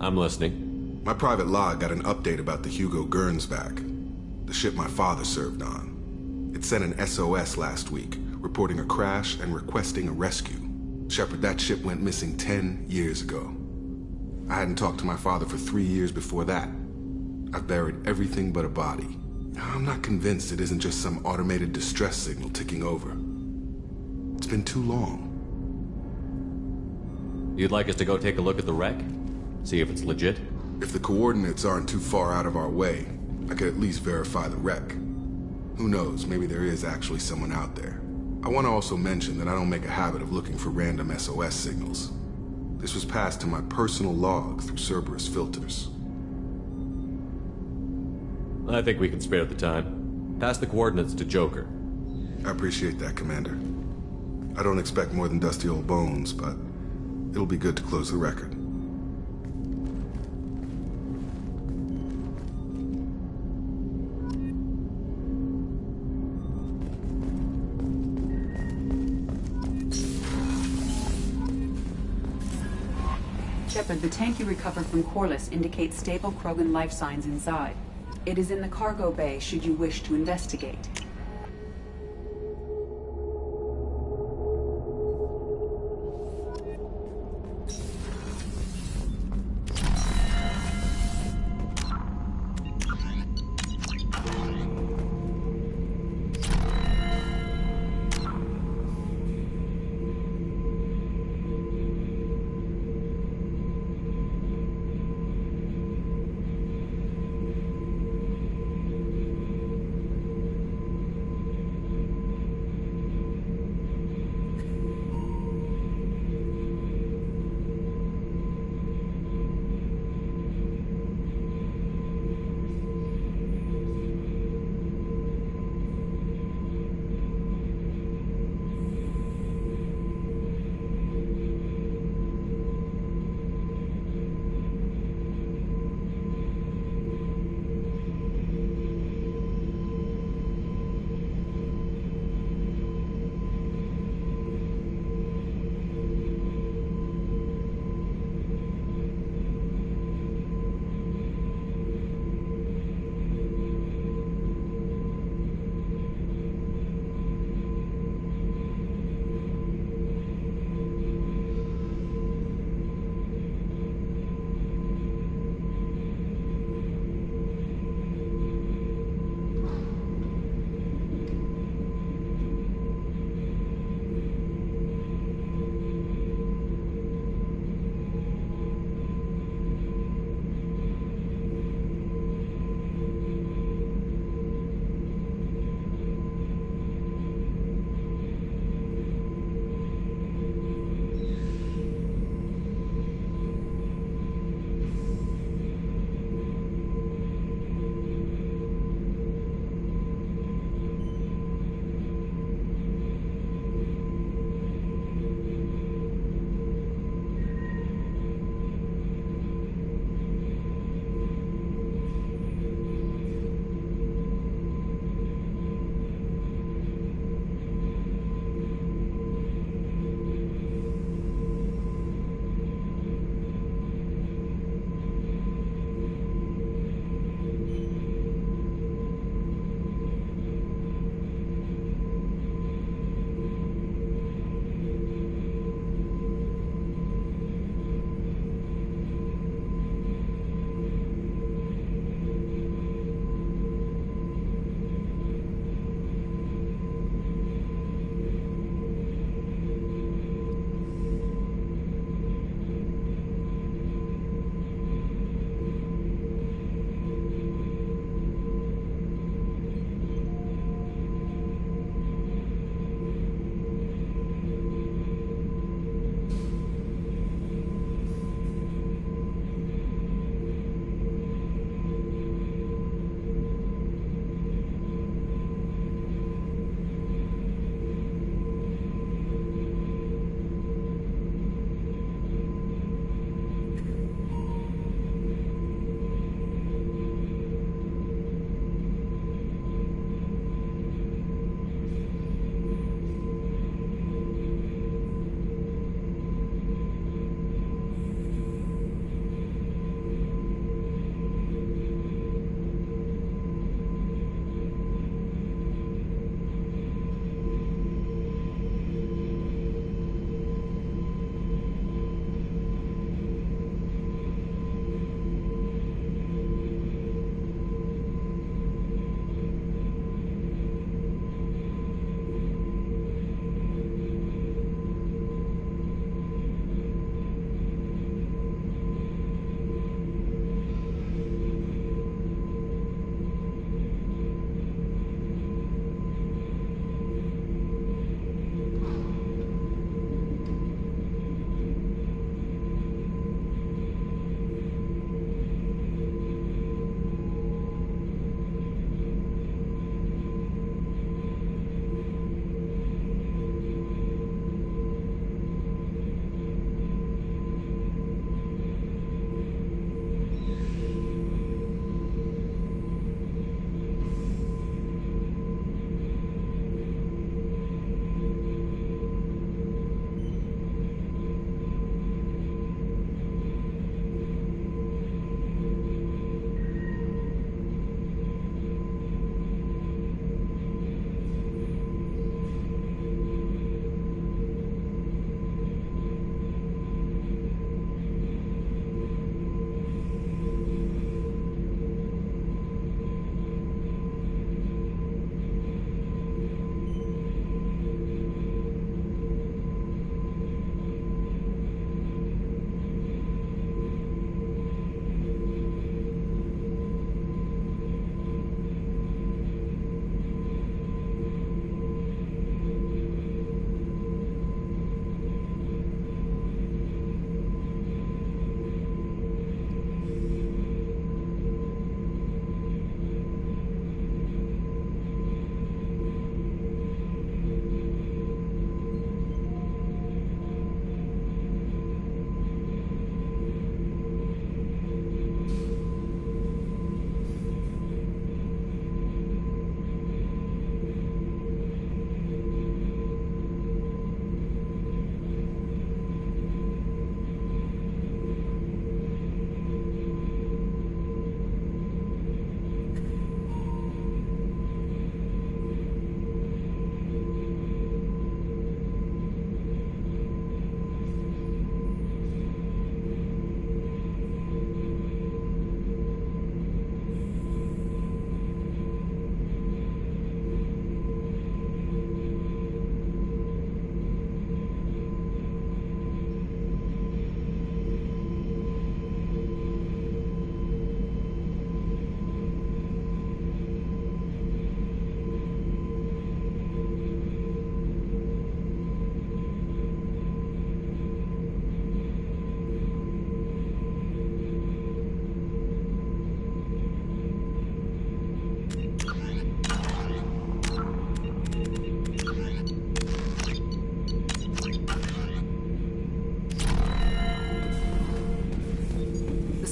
I'm listening. My private log got an update about the Hugo Gernsback, the ship my father served on. It sent an SOS last week, reporting a crash and requesting a rescue. Shepard, that ship went missing 10 years ago. I hadn't talked to my father for 3 years before that. I've buried everything but a body. I'm not convinced it isn't just some automated distress signal ticking over. It's been too long. You'd like us to go take a look at the wreck? See if it's legit? If the coordinates aren't too far out of our way, I could at least verify the wreck. Who knows, maybe there is actually someone out there. I want to also mention that I don't make a habit of looking for random SOS signals. This was passed to my personal log through Cerberus filters. I think we can spare the time. Pass the coordinates to Joker. I appreciate that, Commander. I don't expect more than dusty old bones, but it'll be good to close the record. Shepard, the tank you recovered from Corliss indicates stable Krogan life signs inside. It is in the cargo bay should you wish to investigate.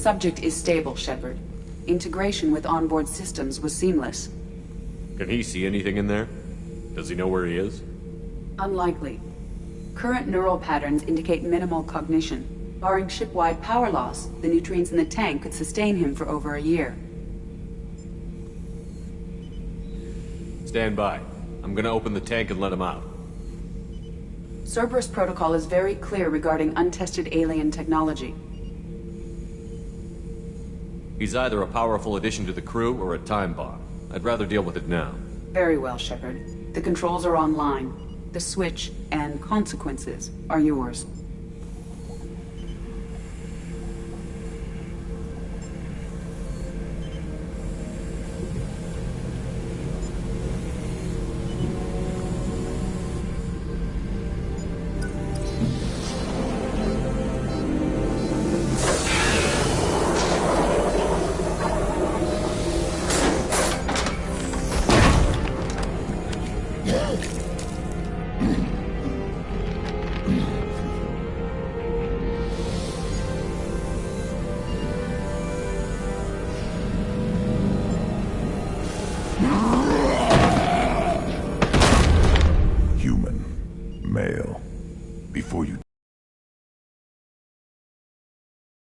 subject is stable, Shepard. Integration with onboard systems was seamless. Can he see anything in there? Does he know where he is? Unlikely. Current neural patterns indicate minimal cognition. Barring ship-wide power loss, the nutrients in the tank could sustain him for over a year. Stand by. I'm gonna open the tank and let him out. Cerberus protocol is very clear regarding untested alien technology. He's either a powerful addition to the crew or a time bomb. I'd rather deal with it now. Very well, Shepard. The controls are online. The switch and consequences are yours.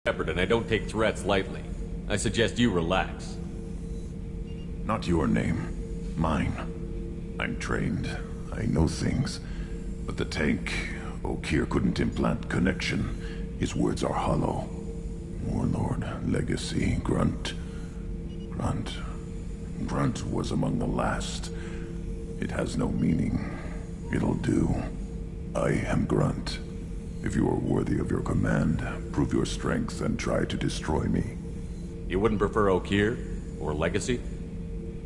Shepard, and I don't take threats lightly. I suggest you relax. Not your name. Mine. I'm trained. I know things. But the tank, Okeer couldn't implant connection. His words are hollow. Warlord, Legacy, Grunt. Grunt was among the last. It has no meaning. It'll do. I am Grunt. If you are worthy of your command, prove your strength and try to destroy me. You wouldn't prefer Okeer? Or Legacy?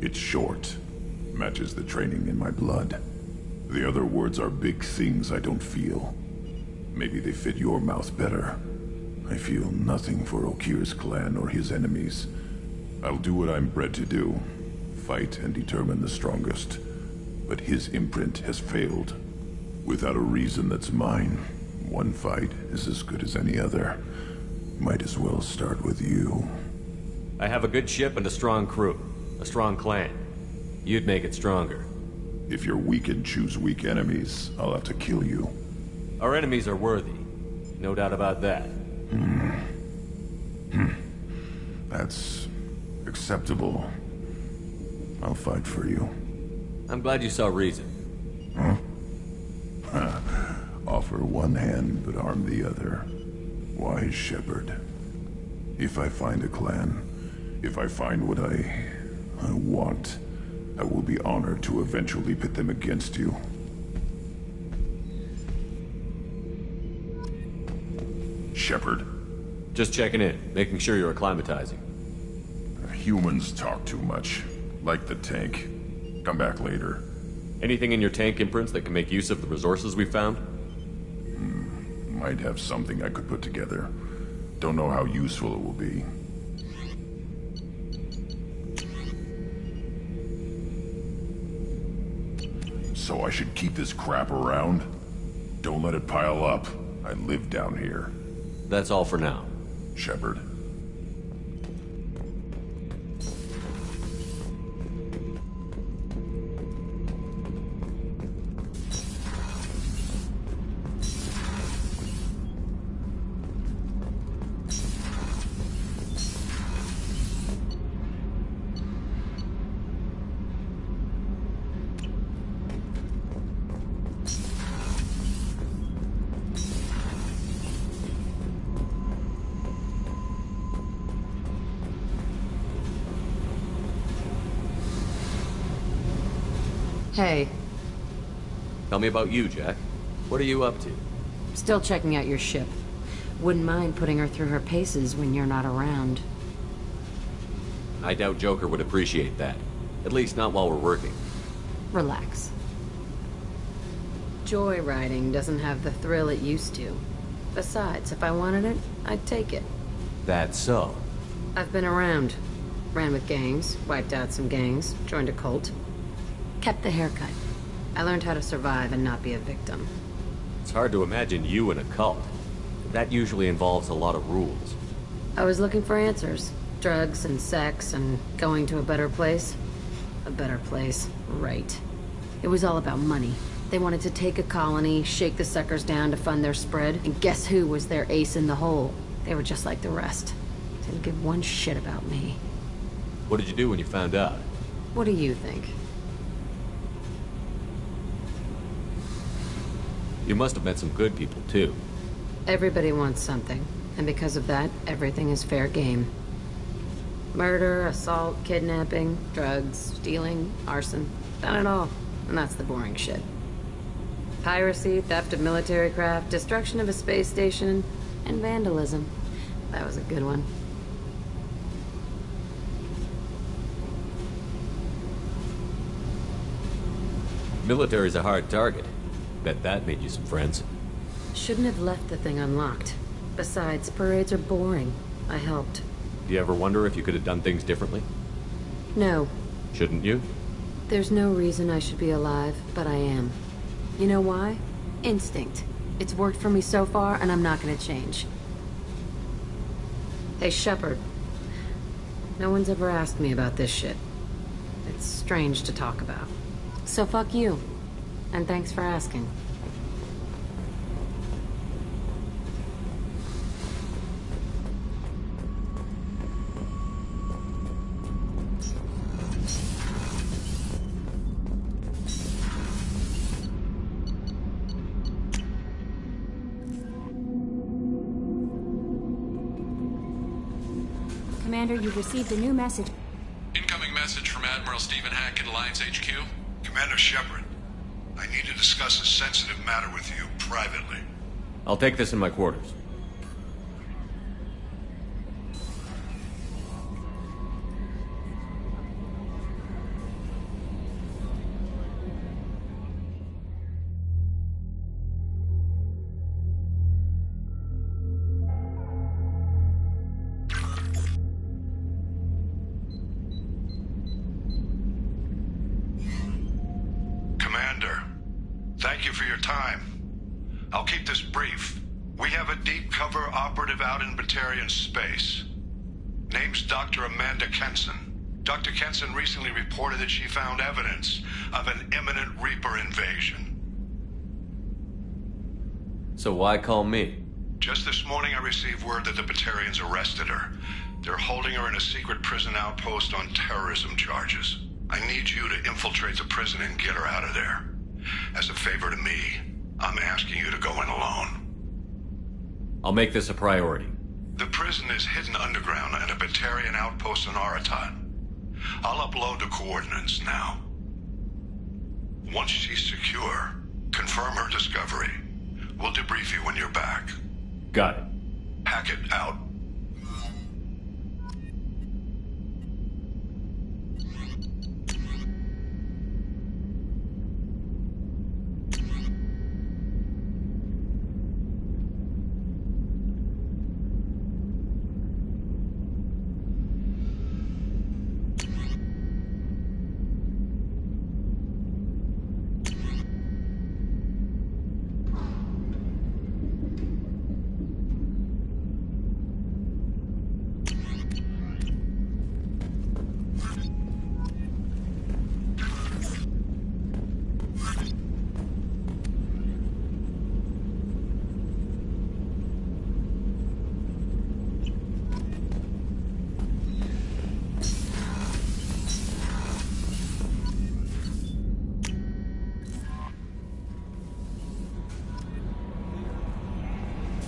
It's short. Matches the training in my blood. The other words are big things I don't feel. Maybe they fit your mouth better. I feel nothing for Okeer's clan or his enemies. I'll do what I'm bred to do. Fight and determine the strongest. But his imprint has failed. Without a reason that's mine. One fight is as good as any other. Might as well start with you. I have a good ship and a strong crew. A strong clan. You'd make it stronger. If you're weak and choose weak enemies, I'll have to kill you. Our enemies are worthy. No doubt about that. That's acceptable. I'll fight for you. I'm glad you saw reason. Huh? Offer one hand, but arm the other. Wise Shepard. If I find a clan, if I find what I want, I will be honored to eventually pit them against you. Shepard. Just checking in, making sure you're acclimatizing. Humans talk too much. Like the tank. Come back later. Anything in your tank imprints that can make use of the resources we found? Might have something I could put together. Don't know how useful it will be. So I should keep this crap around? Don't let it pile up. I live down here. That's all for now. Shepard. Hey. Tell me about you, Jack. What are you up to? Still checking out your ship. Wouldn't mind putting her through her paces when you're not around. I doubt Joker would appreciate that. At least not while we're working. Relax. Joyriding doesn't have the thrill it used to. Besides, if I wanted it, I'd take it. That's so. I've been around. Ran with gangs, wiped out some gangs, joined a cult. Kept the haircut. I learned how to survive and not be a victim. It's hard to imagine you in a cult. That usually involves a lot of rules. I was looking for answers. Drugs and sex and going to a better place. A better place, right. It was all about money. They wanted to take a colony, shake the suckers down to fund their spread, and guess who was their ace in the hole? They were just like the rest. Didn't give one shit about me. What did you do when you found out? What do you think? You must have met some good people, too. Everybody wants something, and because of that, everything is fair game. Murder, assault, kidnapping, drugs, stealing, arson. Done it all. And that's the boring shit. Piracy, theft of military craft, destruction of a space station, and vandalism. That was a good one. Military's a hard target. Bet that made you some friends. Shouldn't have left the thing unlocked. Besides, parades are boring. I helped. Do you ever wonder if you could have done things differently? No. Shouldn't you? There's no reason I should be alive, but I am. You know why? Instinct. It's worked for me so far, and I'm not gonna change. Hey, Shepard. No one's ever asked me about this shit. It's strange to talk about. So fuck you. And thanks for asking. Commander, you've received a new message. Incoming message from Admiral Stephen Hackett, Alliance HQ. Commander Shepard, I need to discuss a sensitive matter with you privately. I'll take this in my quarters. Thank you for your time. I'll keep this brief. We have a deep cover operative out in Batarian space. Name's Dr. Amanda Kenson. Dr. Kenson recently reported that she found evidence of an imminent Reaper invasion. So why call me? Just this morning I received word that the Batarians arrested her. They're holding her in a secret prison outpost on terrorism charges. I need you to infiltrate the prison and get her out of there. As a favor to me, I'm asking you to go in alone. I'll make this a priority. The prison is hidden underground in a Batarian outpost in Aratat. I'll upload the coordinates now. Once she's secure, confirm her discovery. We'll debrief you when you're back. Got it. Hackett out.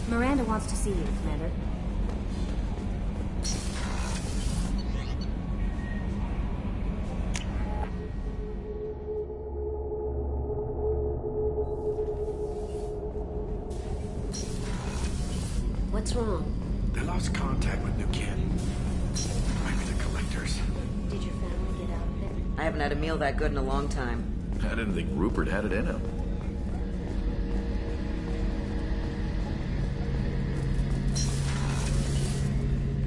Miranda wants to see you, Commander. What's wrong? They lost contact with New Kid. Might be the Collectors. Did your family get out of there? I haven't had a meal that good in a long time. I didn't think Rupert had it in him.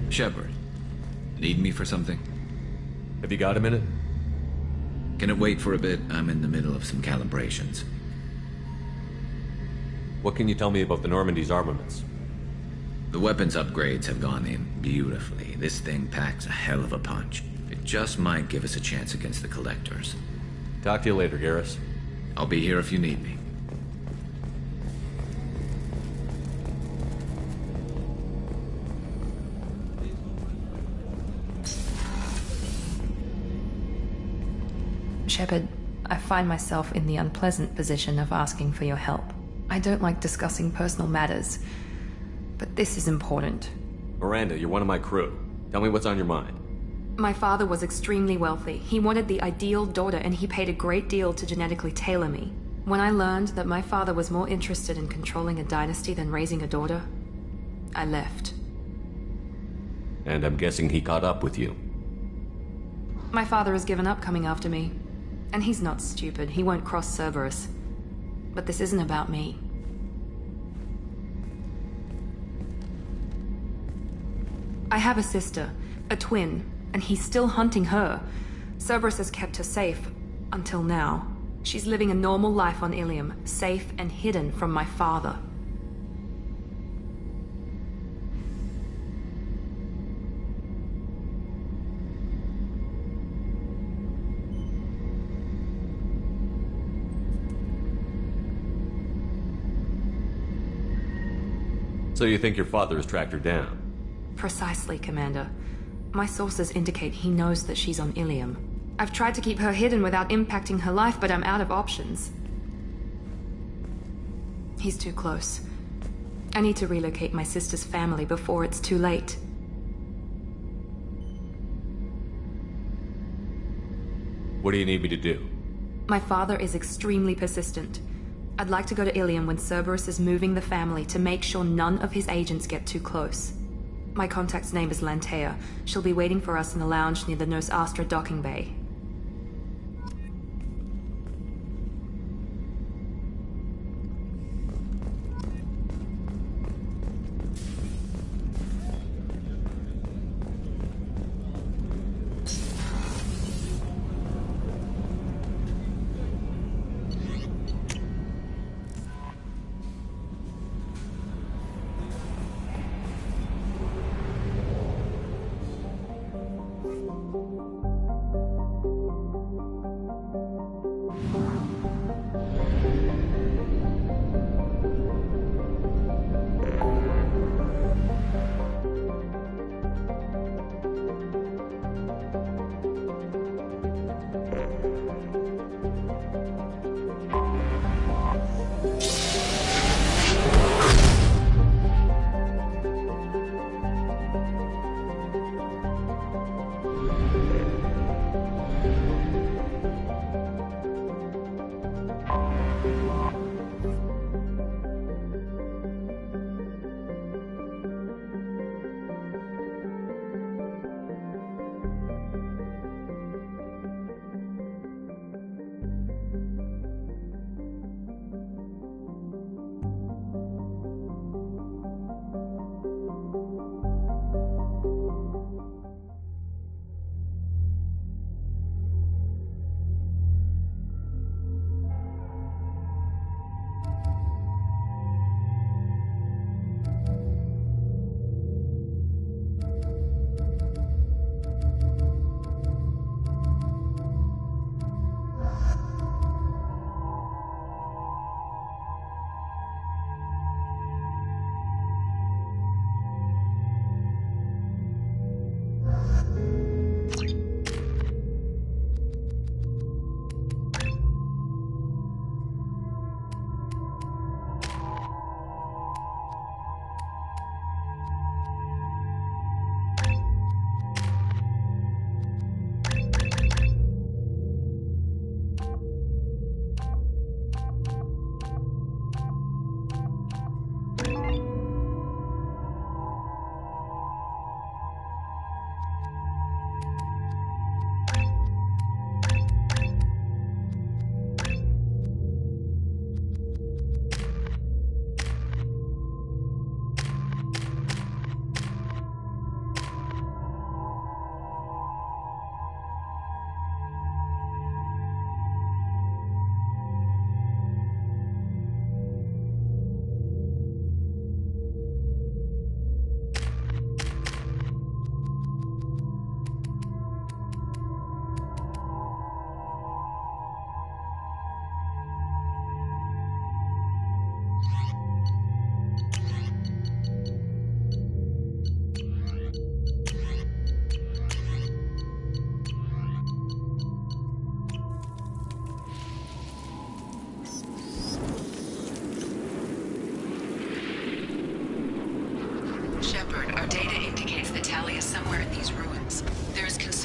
Shepard, need me for something? Have you got a minute? Can it wait for a bit? I'm in the middle of some calibrations. What can you tell me about the Normandy's armaments? The weapons upgrades have gone in beautifully. This thing packs a hell of a punch. It just might give us a chance against the Collectors. Talk to you later, Garrus. I'll be here if you need me. Shepard, I find myself in the unpleasant position of asking for your help. I don't like discussing personal matters, but this is important. Miranda, you're one of my crew. Tell me what's on your mind. My father was extremely wealthy. He wanted the ideal daughter, and he paid a great deal to genetically tailor me. When I learned that my father was more interested in controlling a dynasty than raising a daughter, I left. And I'm guessing he caught up with you. My father has given up coming after me. And he's not stupid. He won't cross Cerberus. But this isn't about me. I have a sister, a twin, and he's still hunting her. Cerberus has kept her safe, until now. She's living a normal life on Ilium, safe and hidden from my father. So you think your father has tracked her down? Precisely, Commander. My sources indicate he knows that she's on Ilium. I've tried to keep her hidden without impacting her life, but I'm out of options. He's too close. I need to relocate my sister's family before it's too late. What do you need me to do? My father is extremely persistent. I'd like to go to Ilium when Cerberus is moving the family to make sure none of his agents get too close. My contact's name is Lantea. She'll be waiting for us in a lounge near the Nos Astra docking bay.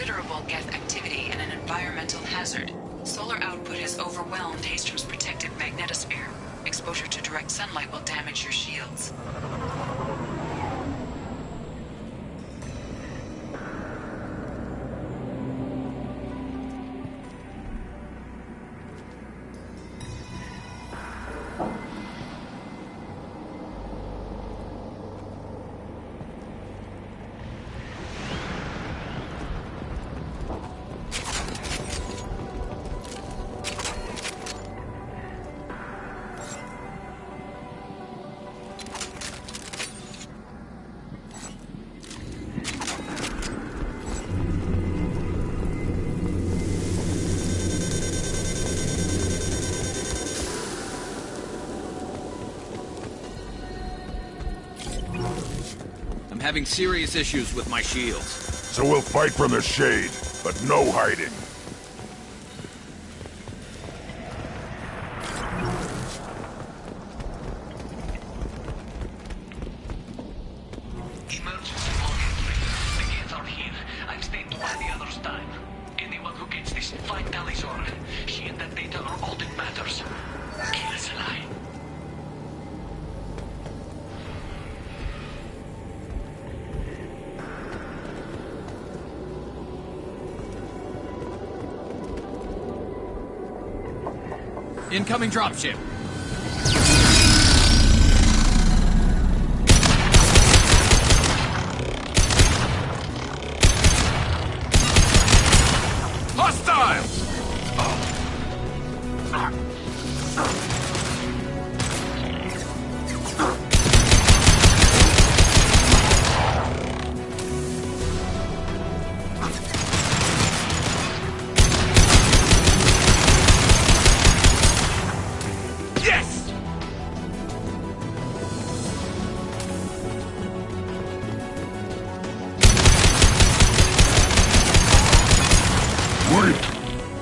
considerable Geth activity and an environmental hazard. Solar output has overwhelmed Hastrom's protective magnetosphere. Exposure to direct sunlight will damage your shields. Having serious issues with my shields. So we'll fight from the shade, but no hiding. Emergency warning. The Geth are here. I've stayed by the others' time. Anyone who gets this, find Talizor. She and that data are all that matters. Kill Salai. Incoming dropship. Hostiles!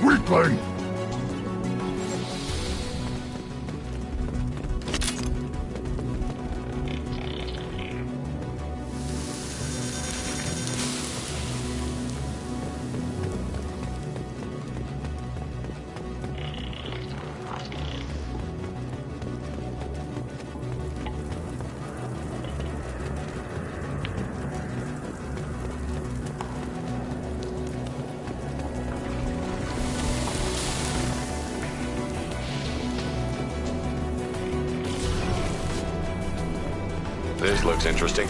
Weakling! This looks interesting.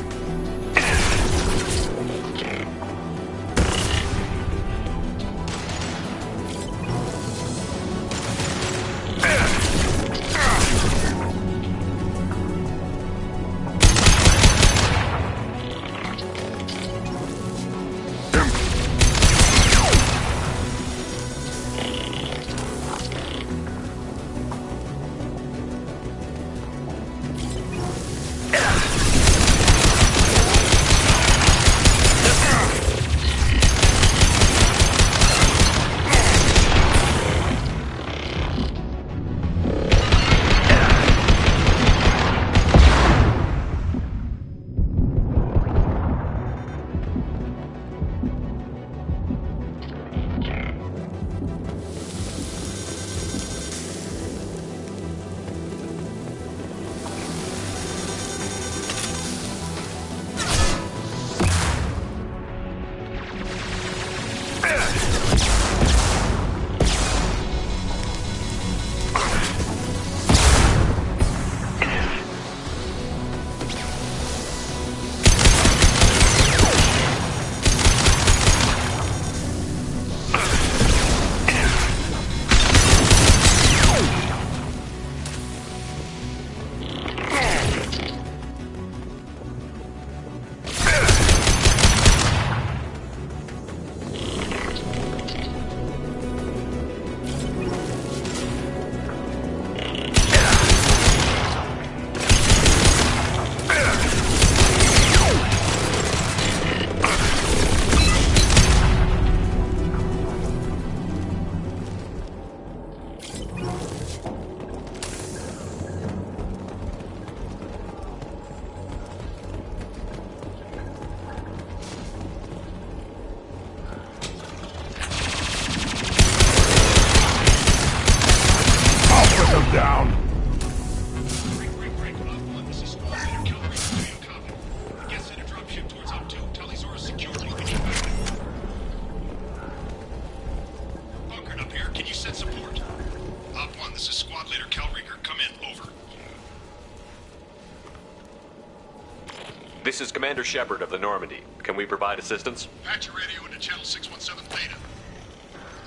This is Commander Shepard of the Normandy. Can we provide assistance? Patch your radio into channel 617 Beta.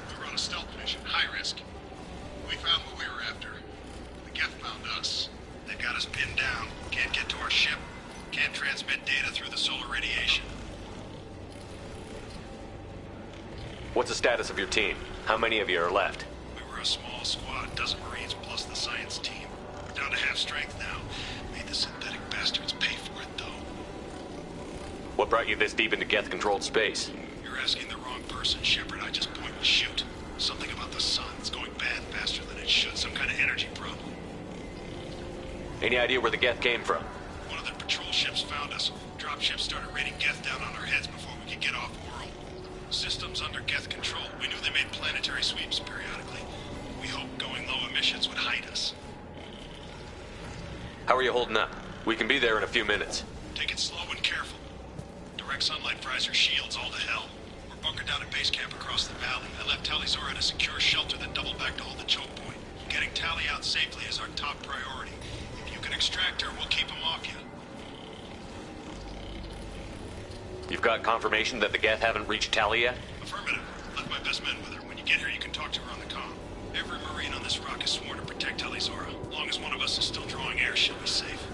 We were on a stealth mission, high risk. We found what we were after. The Geth found us. They've got us pinned down. Can't get to our ship. Can't transmit data through the solar radiation. What's the status of your team? How many of you are left? We were a small squad, a dozen Marines plus the science team. We're down to half strength now. Made the synthetic bastards pay for it, though. What brought you this deep into Geth-controlled space? You're asking the wrong person, Shepard. I just point and shoot. Something about the sun. It's going bad faster than it should. Some kind of energy problem. Any idea where the Geth came from? One of the patrol ships found us. Dropships started raining Geth down on our heads before we could get off world. Systems under Geth control. We knew they made planetary sweeps periodically. We hoped going low emissions would hide us. How are you holding up? We can be there in a few minutes. Take it slow and careful. Direct sunlight fries our shields all to hell. We're bunkered down at base camp across the valley. I left Tali'Zorah at a secure shelter, then doubled back to hold the choke point. Getting Tali out safely is our top priority. If you can extract her, we'll keep him off you. You've got confirmation that the Geth haven't reached Tali yet? Affirmative. Left my best men with her. When you get here, you can talk to her on the comm. Every Marine on this rock is sworn to protect Tali'Zorah. As long as one of us is still drawing air, she'll be safe.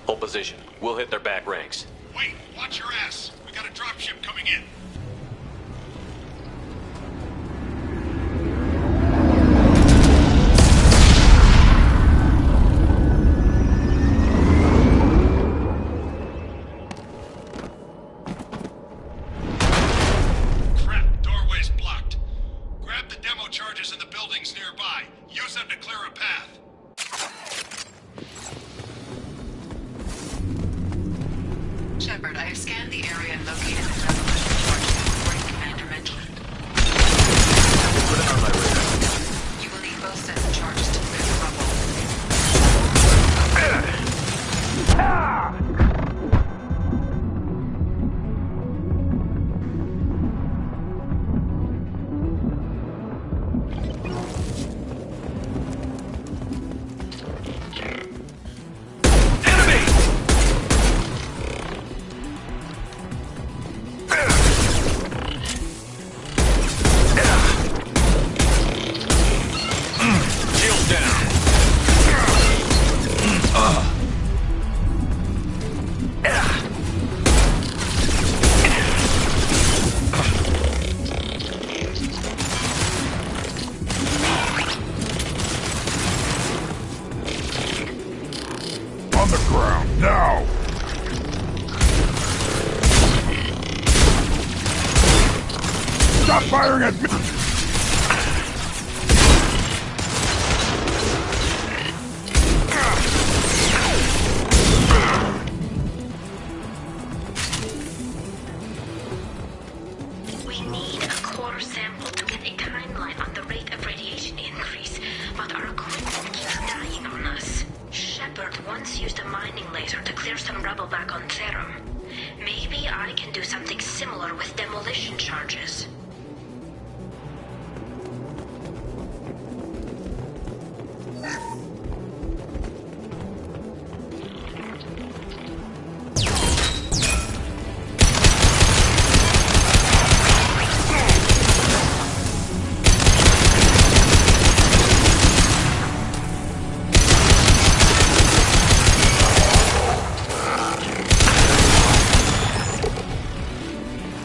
Hold position. We'll hit their back ranks. Wait! Watch your ass! We got a dropship coming in! Shepard, I have scanned the area and located the demolition charges where Commander mentioned. Put it on my radar. You will need both sets of charges to clear the rubble. On the ground, now! Stop firing at me! We need a core sample to get a timeline on the rate of radiation increase, but our equipment keeps dying on us. Shepard once used a mining laser to clear some rubble back on Therum. Maybe I can do something similar with demolition charges.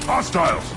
Hostiles!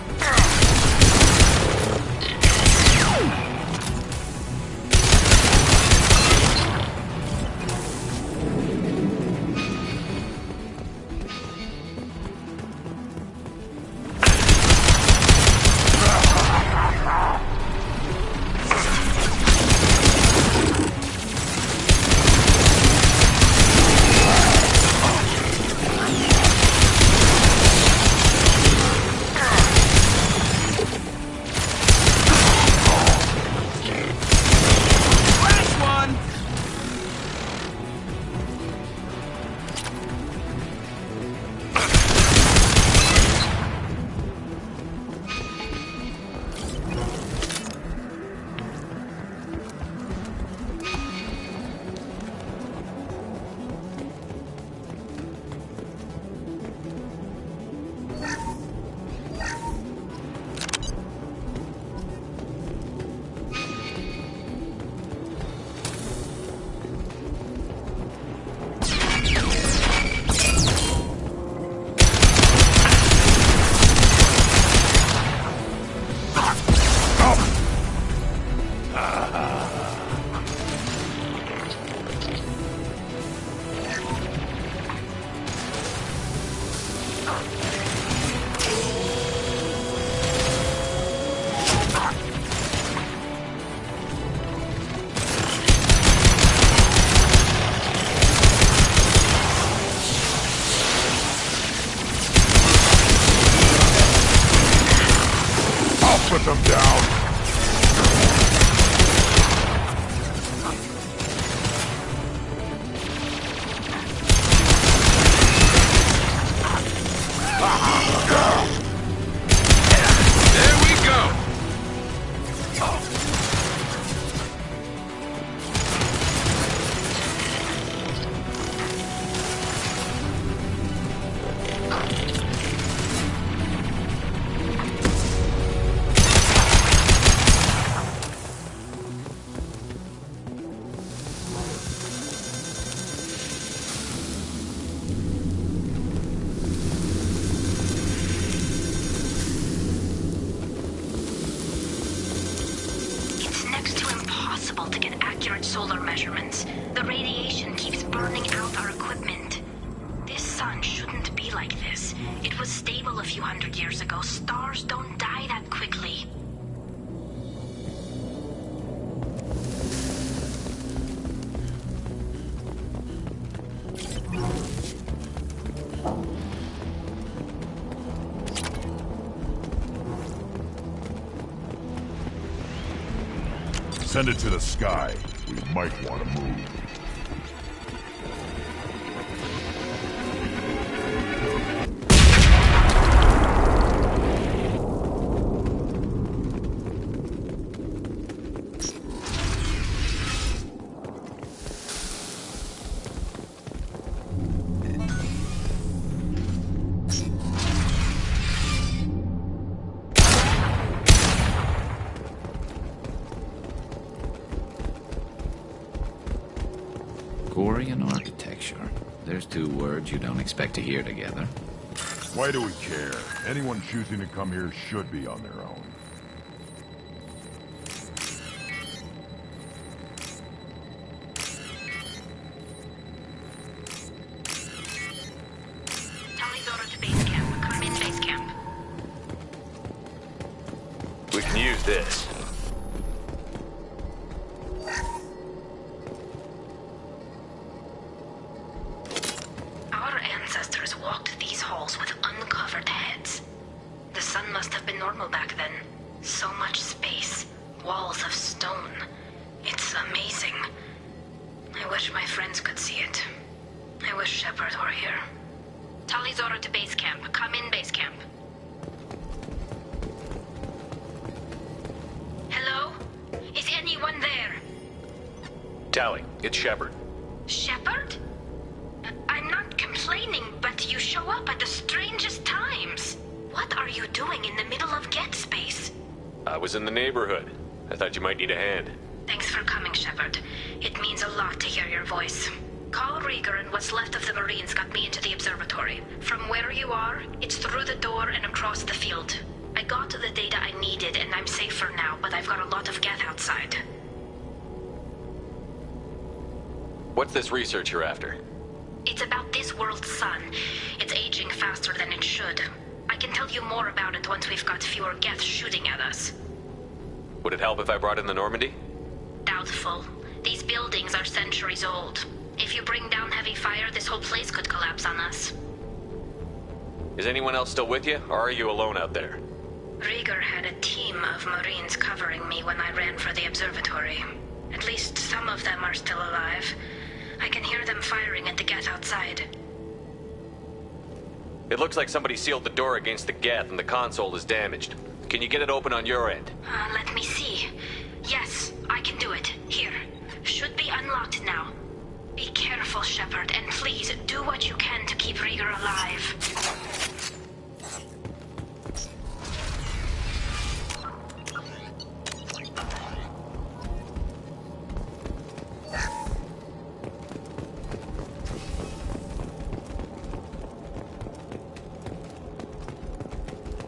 impossible to get accurate solar measurements. The radiation keeps burning out our equipment. This sun shouldn't be like this. It was stable a few hundred years ago. Stars don't die that quickly. Send it to the sky. We might want to move. Quarian architecture. There's two words you don't expect to hear together. Why do we care? Anyone choosing to come here should be on their own. Talizora to base camp. Come in base camp. We can use this. Our ancestors walked these halls with uncovered heads. The sun must have been normal back then. So much space. Walls of stone. It's amazing. I wish my friends could see it. I wish Shepard were here. Talizora to base camp. Come in base camp. Hello? Is anyone there? Tally, it's Shepard. Shepard? I'm not complaining, but you show up at the strangest times. What are you doing in the middle of Get Space? I was in the neighborhood. I thought you might need a hand. Thanks for coming, Shepard. It means a lot to hear your voice. Carl Rieger and what's left of the Marines got me into the observatory. From where you are, it's through the door and across the field. I got the data I needed and I'm safe for now, but I've got a lot of Geth outside. What's this research you're after? It's about this world's sun. It's aging faster than it should. I can tell you more about it once we've got fewer Geth shooting at us. Would it help if I brought in the Normandy? Doubtful. These buildings are centuries old. If you bring down heavy fire, this whole place could collapse on us. Is anyone else still with you, or are you alone out there? Rieger had a team of Marines covering me when I ran for the observatory. At least some of them are still alive. I can hear them firing at the Geth outside. It looks like somebody sealed the door against the Geth and the console is damaged. Can you get it open on your end? Let me see. Yes, I can do it. Here. Should be unlocked now. Be careful, Shepard, and please do what you can to keep Rieger alive.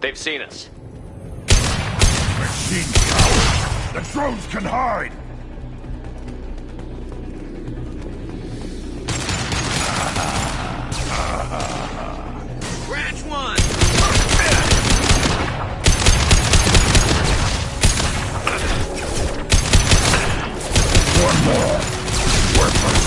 They've seen us. Machine cowards! The drones can hide! Scratch one! One more. Worthless.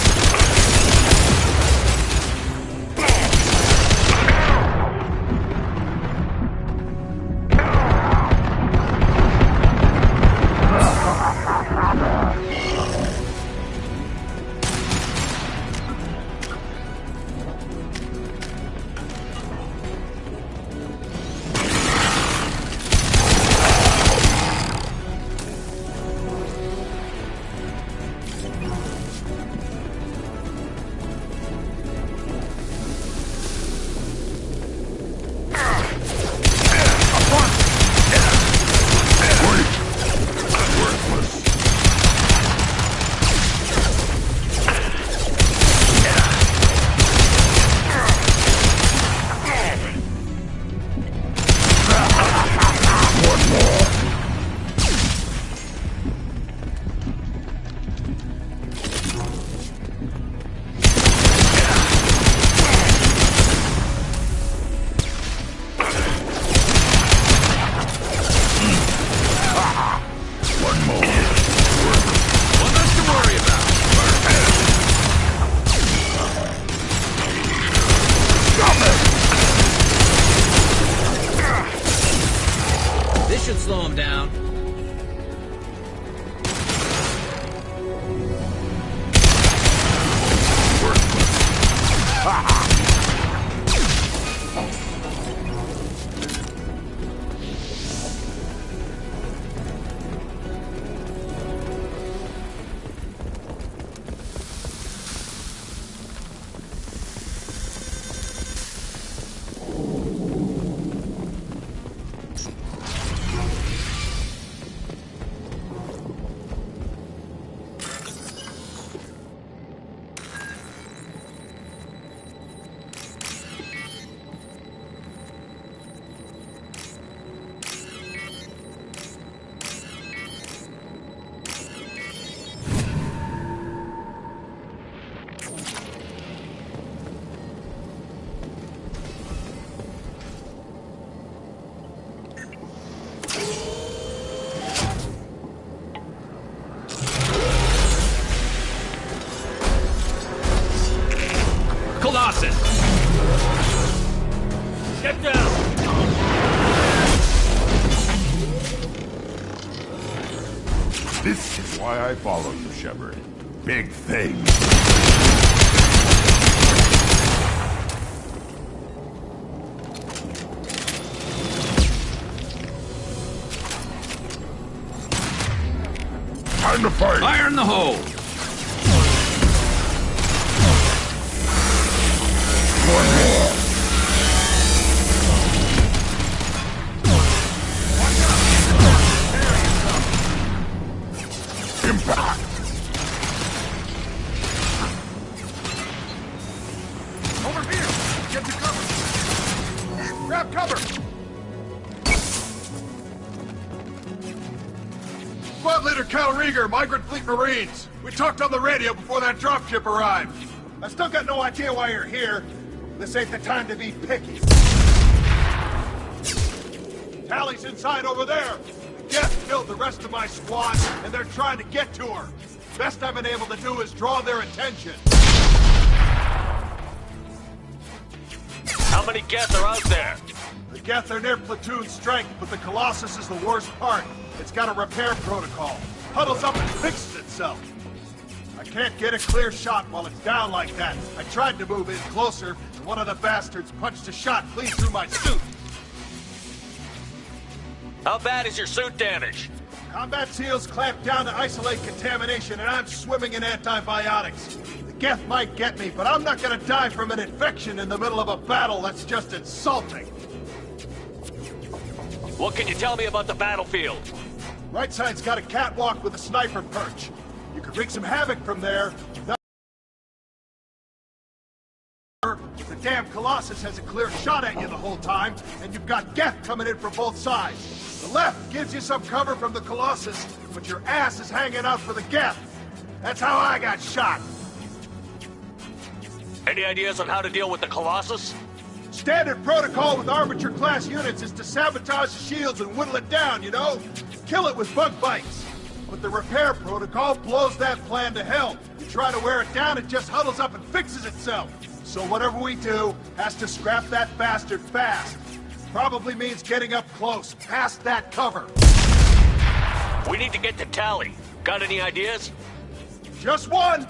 Colossus! Get down! This is why I follow you, Shepard. Big thing. Time to fight! Fire in the hole! One more! Impact! Over here! Get to cover! Grab cover! Squad Leader Cal Rieger, Migrant Fleet Marines. We talked on the radio before that dropship arrived. I still got no idea why you're here. This ain't the time to be picky. Tally's inside over there. Geth killed the rest of my squad, and they're trying to get to her. Best I've been able to do is draw their attention. How many Geth are out there? The Geth are near platoon strength, but the Colossus is the worst part. It's got a repair protocol. Huddles up and fixes itself. I can't get a clear shot while it's down like that. I tried to move in closer, and one of the bastards punched a shot clean through my suit. How bad is your suit damaged? Combat SEALs clamped down to isolate contamination, and I'm swimming in antibiotics. The Geth might get me, but I'm not gonna die from an infection in the middle of a battle. That's just insulting. What can you tell me about the battlefield? Right side's got a catwalk with a sniper perch. You could wreak some havoc from there. The damn Colossus has a clear shot at you the whole time, and you've got Geth coming in from both sides. The left gives you some cover from the Colossus, but your ass is hanging out for the Geth. That's how I got shot. Any ideas on how to deal with the Colossus? Standard protocol with Arbiter-class units is to sabotage the shields and whittle it down, you know? Kill it with bug bites. But the repair protocol blows that plan to hell. You try to wear it down, it just huddles up and fixes itself. So whatever we do has to scrap that bastard fast. Probably means getting up close, past that cover. We need to get to Tally. Got any ideas? Just one!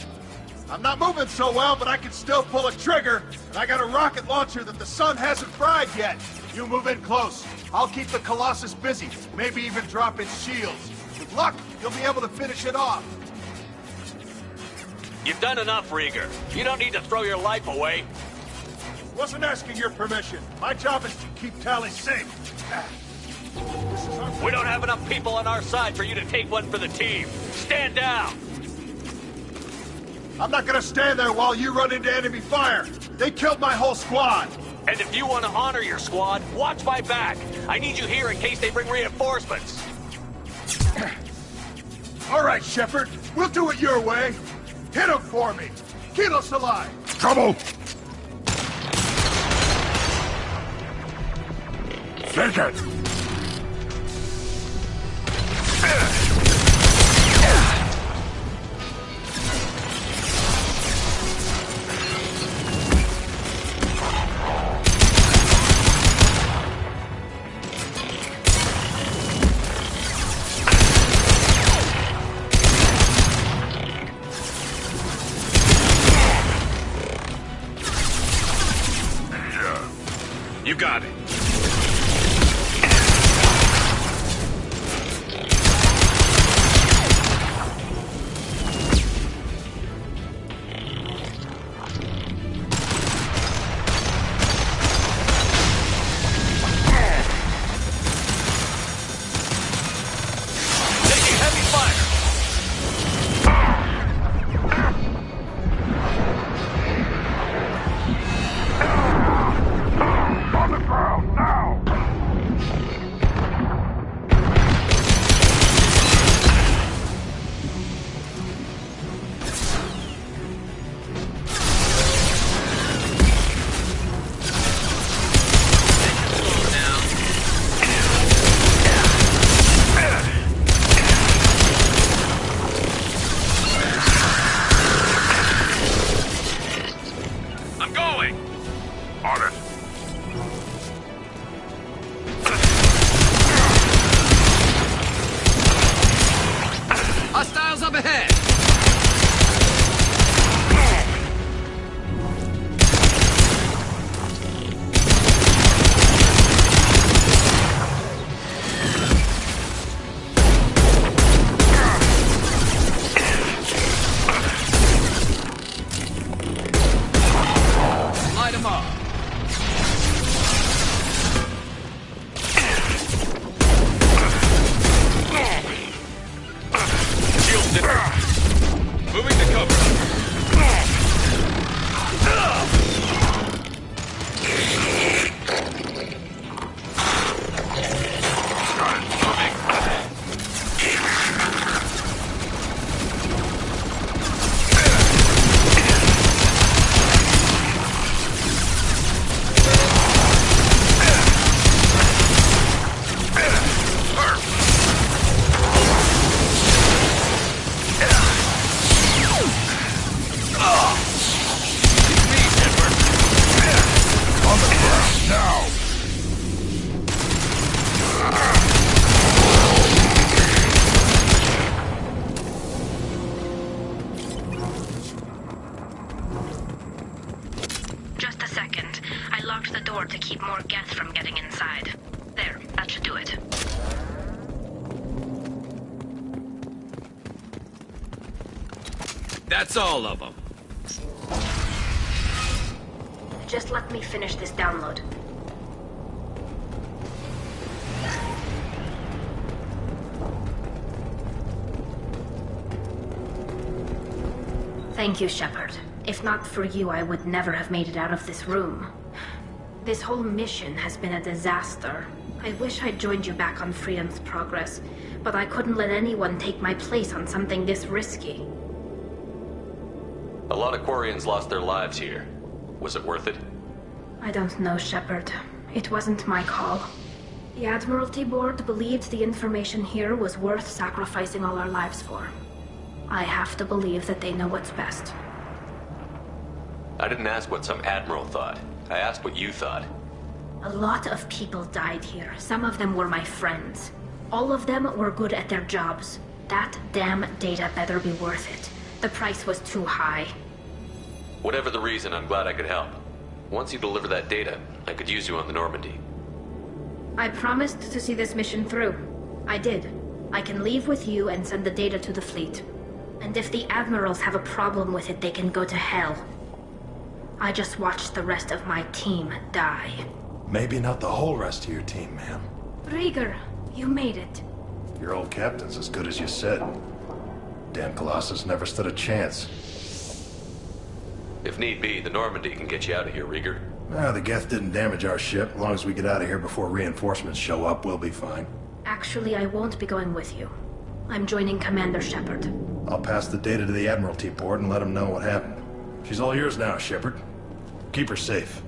I'm not moving so well, but I can still pull a trigger, and I got a rocket launcher that the sun hasn't fried yet. You move in close. I'll keep the Colossus busy, maybe even drop its shields. With luck, you'll be able to finish it off. You've done enough, Rieger. You don't need to throw your life away. Wasn't asking your permission. My job is to keep Tally safe. We don't have enough people on our side for you to take one for the team. Stand down! I'm not gonna stand there while you run into enemy fire. They killed my whole squad. And if you want to honor your squad, watch my back. I need you here in case they bring reinforcements. All right, Shepard. We'll do it your way. Hit him for me. Kilo Salai. Trouble! Take it! You got it. Taking heavy fire. On the ground! Moving to cover. Just a second. I locked the door to keep more Geth from getting inside. There, that should do it. That's all of them. Just let me finish this download. Thank you, Shepard. If not for you, I would never have made it out of this room. This whole mission has been a disaster. I wish I'd joined you back on Freedom's Progress, but I couldn't let anyone take my place on something this risky. A lot of Quarians lost their lives here. Was it worth it? I don't know, Shepard. It wasn't my call. The Admiralty Board believed the information here was worth sacrificing all our lives for. I have to believe that they know what's best. I didn't ask what some admiral thought. I asked what you thought. A lot of people died here. Some of them were my friends. All of them were good at their jobs. That damn data better be worth it. The price was too high. Whatever the reason, I'm glad I could help. Once you deliver that data, I could use you on the Normandy. I promised to see this mission through. I did. I can leave with you and send the data to the fleet. And if the admirals have a problem with it, they can go to hell. I just watched the rest of my team die. Maybe not the whole rest of your team, ma'am. Rieger, you made it. Your old captain's as good as you said. Damn Colossus never stood a chance. If need be, the Normandy can get you out of here, Rieger. The Geth didn't damage our ship. As long as we get out of here before reinforcements show up, we'll be fine. Actually, I won't be going with you. I'm joining Commander Shepard. I'll pass the data to the Admiralty Board and let them know what happened. She's all yours now, Shepard. Keep her safe.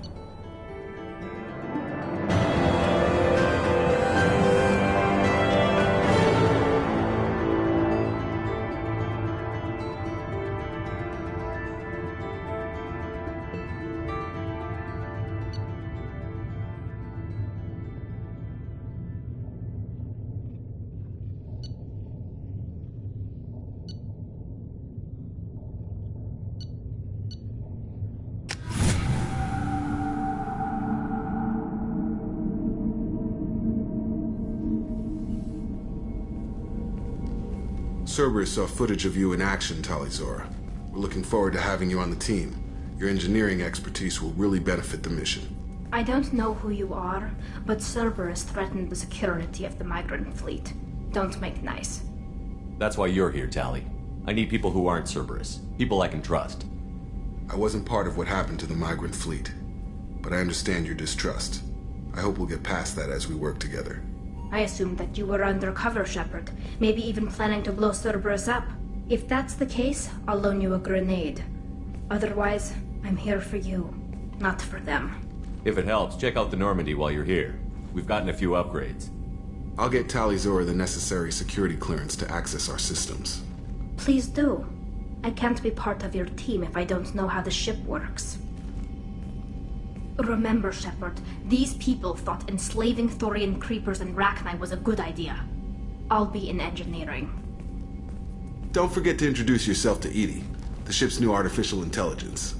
Cerberus saw footage of you in action, Tali'Zorah. We're looking forward to having you on the team. Your engineering expertise will really benefit the mission. I don't know who you are, but Cerberus threatened the security of the migrant fleet. Don't make nice. That's why you're here, Tali. I need people who aren't Cerberus. People I can trust. I wasn't part of what happened to the migrant fleet, but I understand your distrust. I hope we'll get past that as we work together. I assumed that you were undercover, Shepard. Maybe even planning to blow Cerberus up. If that's the case, I'll loan you a grenade. Otherwise, I'm here for you, not for them. If it helps, check out the Normandy while you're here. We've gotten a few upgrades. I'll get Tali'Zorah the necessary security clearance to access our systems. Please do. I can't be part of your team if I don't know how the ship works. Remember, Shepard, these people thought enslaving Thorian creepers and Rachni was a good idea. I'll be in engineering. Don't forget to introduce yourself to EDI, the ship's new artificial intelligence.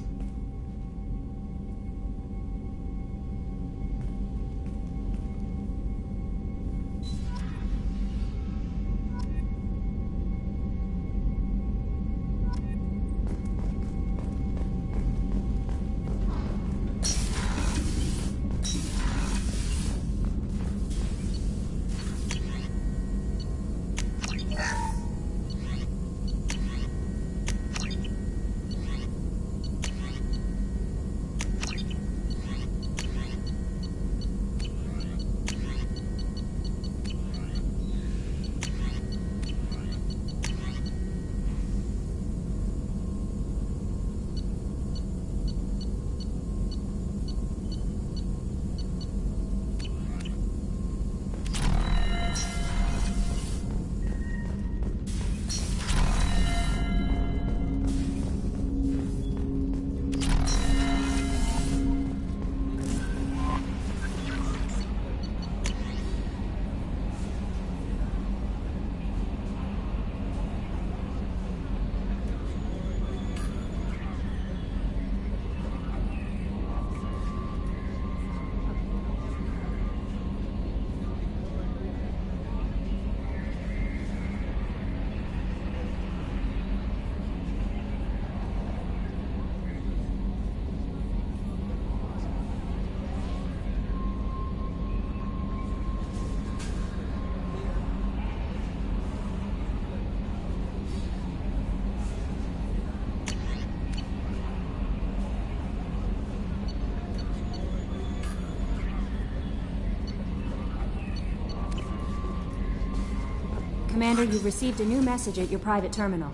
Commander, you've received a new message at your private terminal.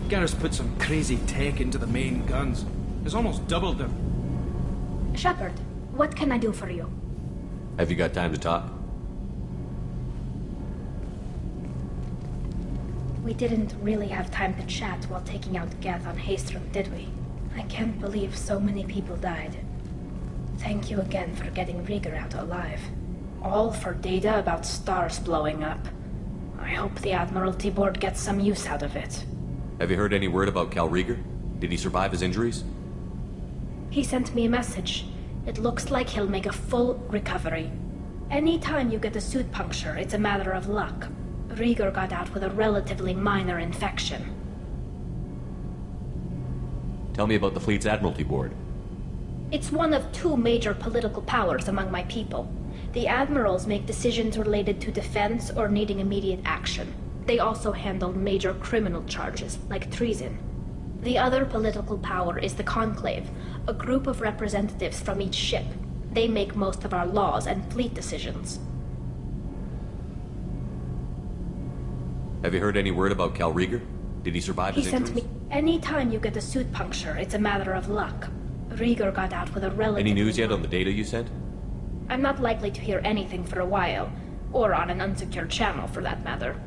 Garrus put some crazy tech into the main guns. It's almost doubled them. Shepard, what can I do for you? Have you got time to talk? We didn't really have time to chat while taking out Geth on Haestrom, did we? I can't believe so many people died. Thank you again for getting Rieger out alive. All for data about stars blowing up. I hope the Admiralty Board gets some use out of it. Have you heard any word about Cal Rieger? Did he survive his injuries? He sent me a message. It looks like he'll make a full recovery. Anytime you get a suit puncture, it's a matter of luck. Rieger got out with a relatively minor infection. Tell me about the fleet's Admiralty Board. It's one of two major political powers among my people. The admirals make decisions related to defense or needing immediate action. They also handle major criminal charges, like treason. The other political power is the Conclave, a group of representatives from each ship. They make most of our laws and fleet decisions. Have you heard any word about Cal Rieger? Did he survive his injuries? He sent me... Anytime you get a suit puncture, it's a matter of luck. Rieger got out with a relatively... Any news yet on the data you sent? I'm not likely to hear anything for a while, or on an unsecured channel for that matter.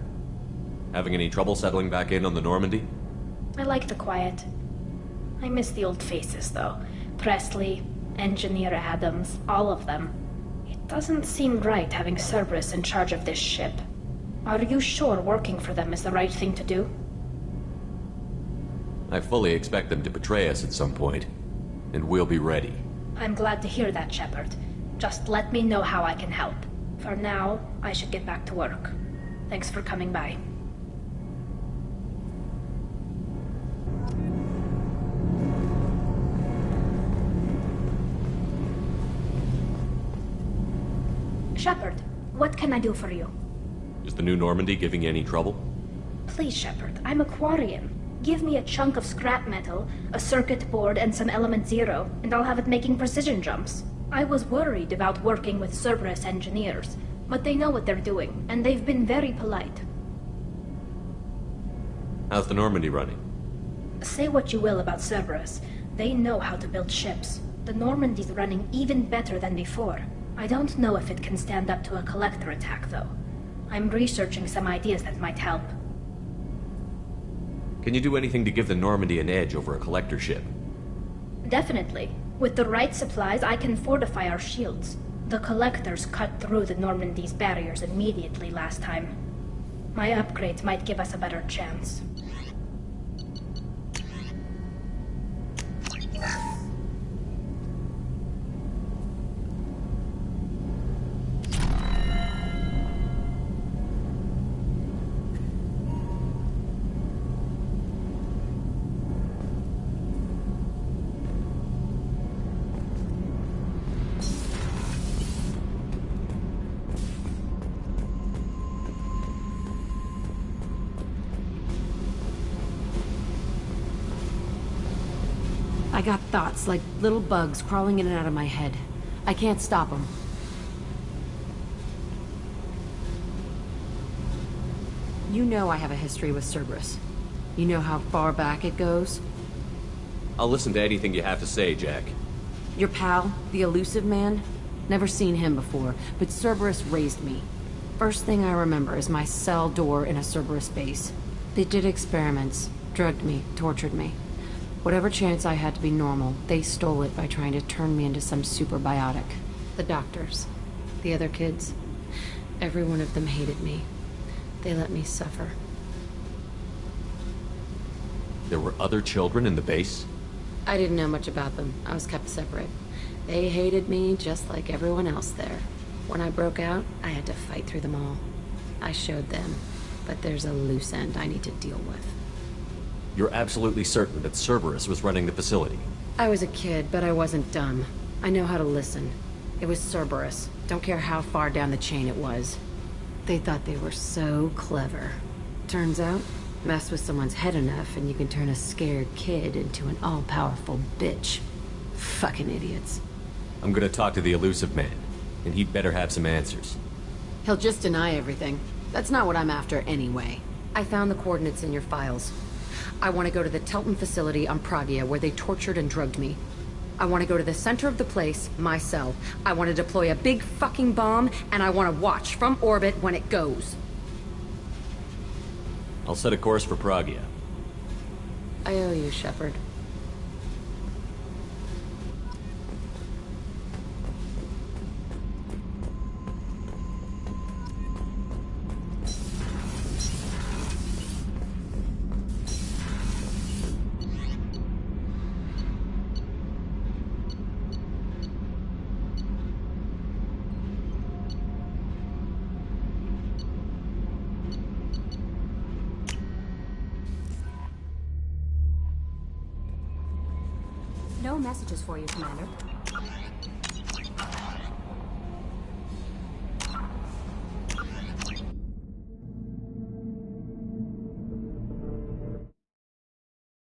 Having any trouble settling back in on the Normandy? I like the quiet. I miss the old faces, though. Presley, Engineer Adams, all of them. It doesn't seem right having Cerberus in charge of this ship. Are you sure working for them is the right thing to do? I fully expect them to betray us at some point, and we'll be ready. I'm glad to hear that, Shepard. Just let me know how I can help. For now, I should get back to work. Thanks for coming by. Shepard, what can I do for you? Is the new Normandy giving you any trouble? Please, Shepard, I'm a Quarian. Give me a chunk of scrap metal, a circuit board, and some element zero, and I'll have it making precision jumps. I was worried about working with Cerberus engineers, but they know what they're doing, and they've been very polite. How's the Normandy running? Say what you will about Cerberus. They know how to build ships. The Normandy's running even better than before. I don't know if it can stand up to a collector attack, though. I'm researching some ideas that might help. Can you do anything to give the Normandy an edge over a collector ship? Definitely. With the right supplies, I can fortify our shields. The collectors cut through the Normandy's barriers immediately last time. My upgrades might give us a better chance. I got thoughts like little bugs crawling in and out of my head. I can't stop them. You know I have a history with Cerberus. You know how far back it goes? I'll listen to anything you have to say, Jack. Your pal, the Elusive Man? Never seen him before, but Cerberus raised me. First thing I remember is my cell door in a Cerberus base. They did experiments, drugged me, tortured me. Whatever chance I had to be normal, they stole it by trying to turn me into some superbiotic. The doctors, the other kids, every one of them hated me. They let me suffer. There were other children in the base? I didn't know much about them. I was kept separate. They hated me just like everyone else there. When I broke out, I had to fight through them all. I showed them, but there's a loose end I need to deal with. You're absolutely certain that Cerberus was running the facility? I was a kid, but I wasn't dumb. I know how to listen. It was Cerberus. Don't care how far down the chain it was. They thought they were so clever. Turns out, Mess with someone's head enough and you can turn a scared kid into an all-powerful bitch. Fucking idiots. I'm gonna talk to the elusive man, and he'd better have some answers. He'll just deny everything. That's not what I'm after anyway. I found the coordinates in your files. I want to go to the Telton facility on Pragia where they tortured and drugged me. I want to go to the center of the place, my cell. I want to deploy a big fucking bomb, and I want to watch from orbit when it goes. I'll set a course for Pragia. I owe you, Shepard. No messages for you, Commander.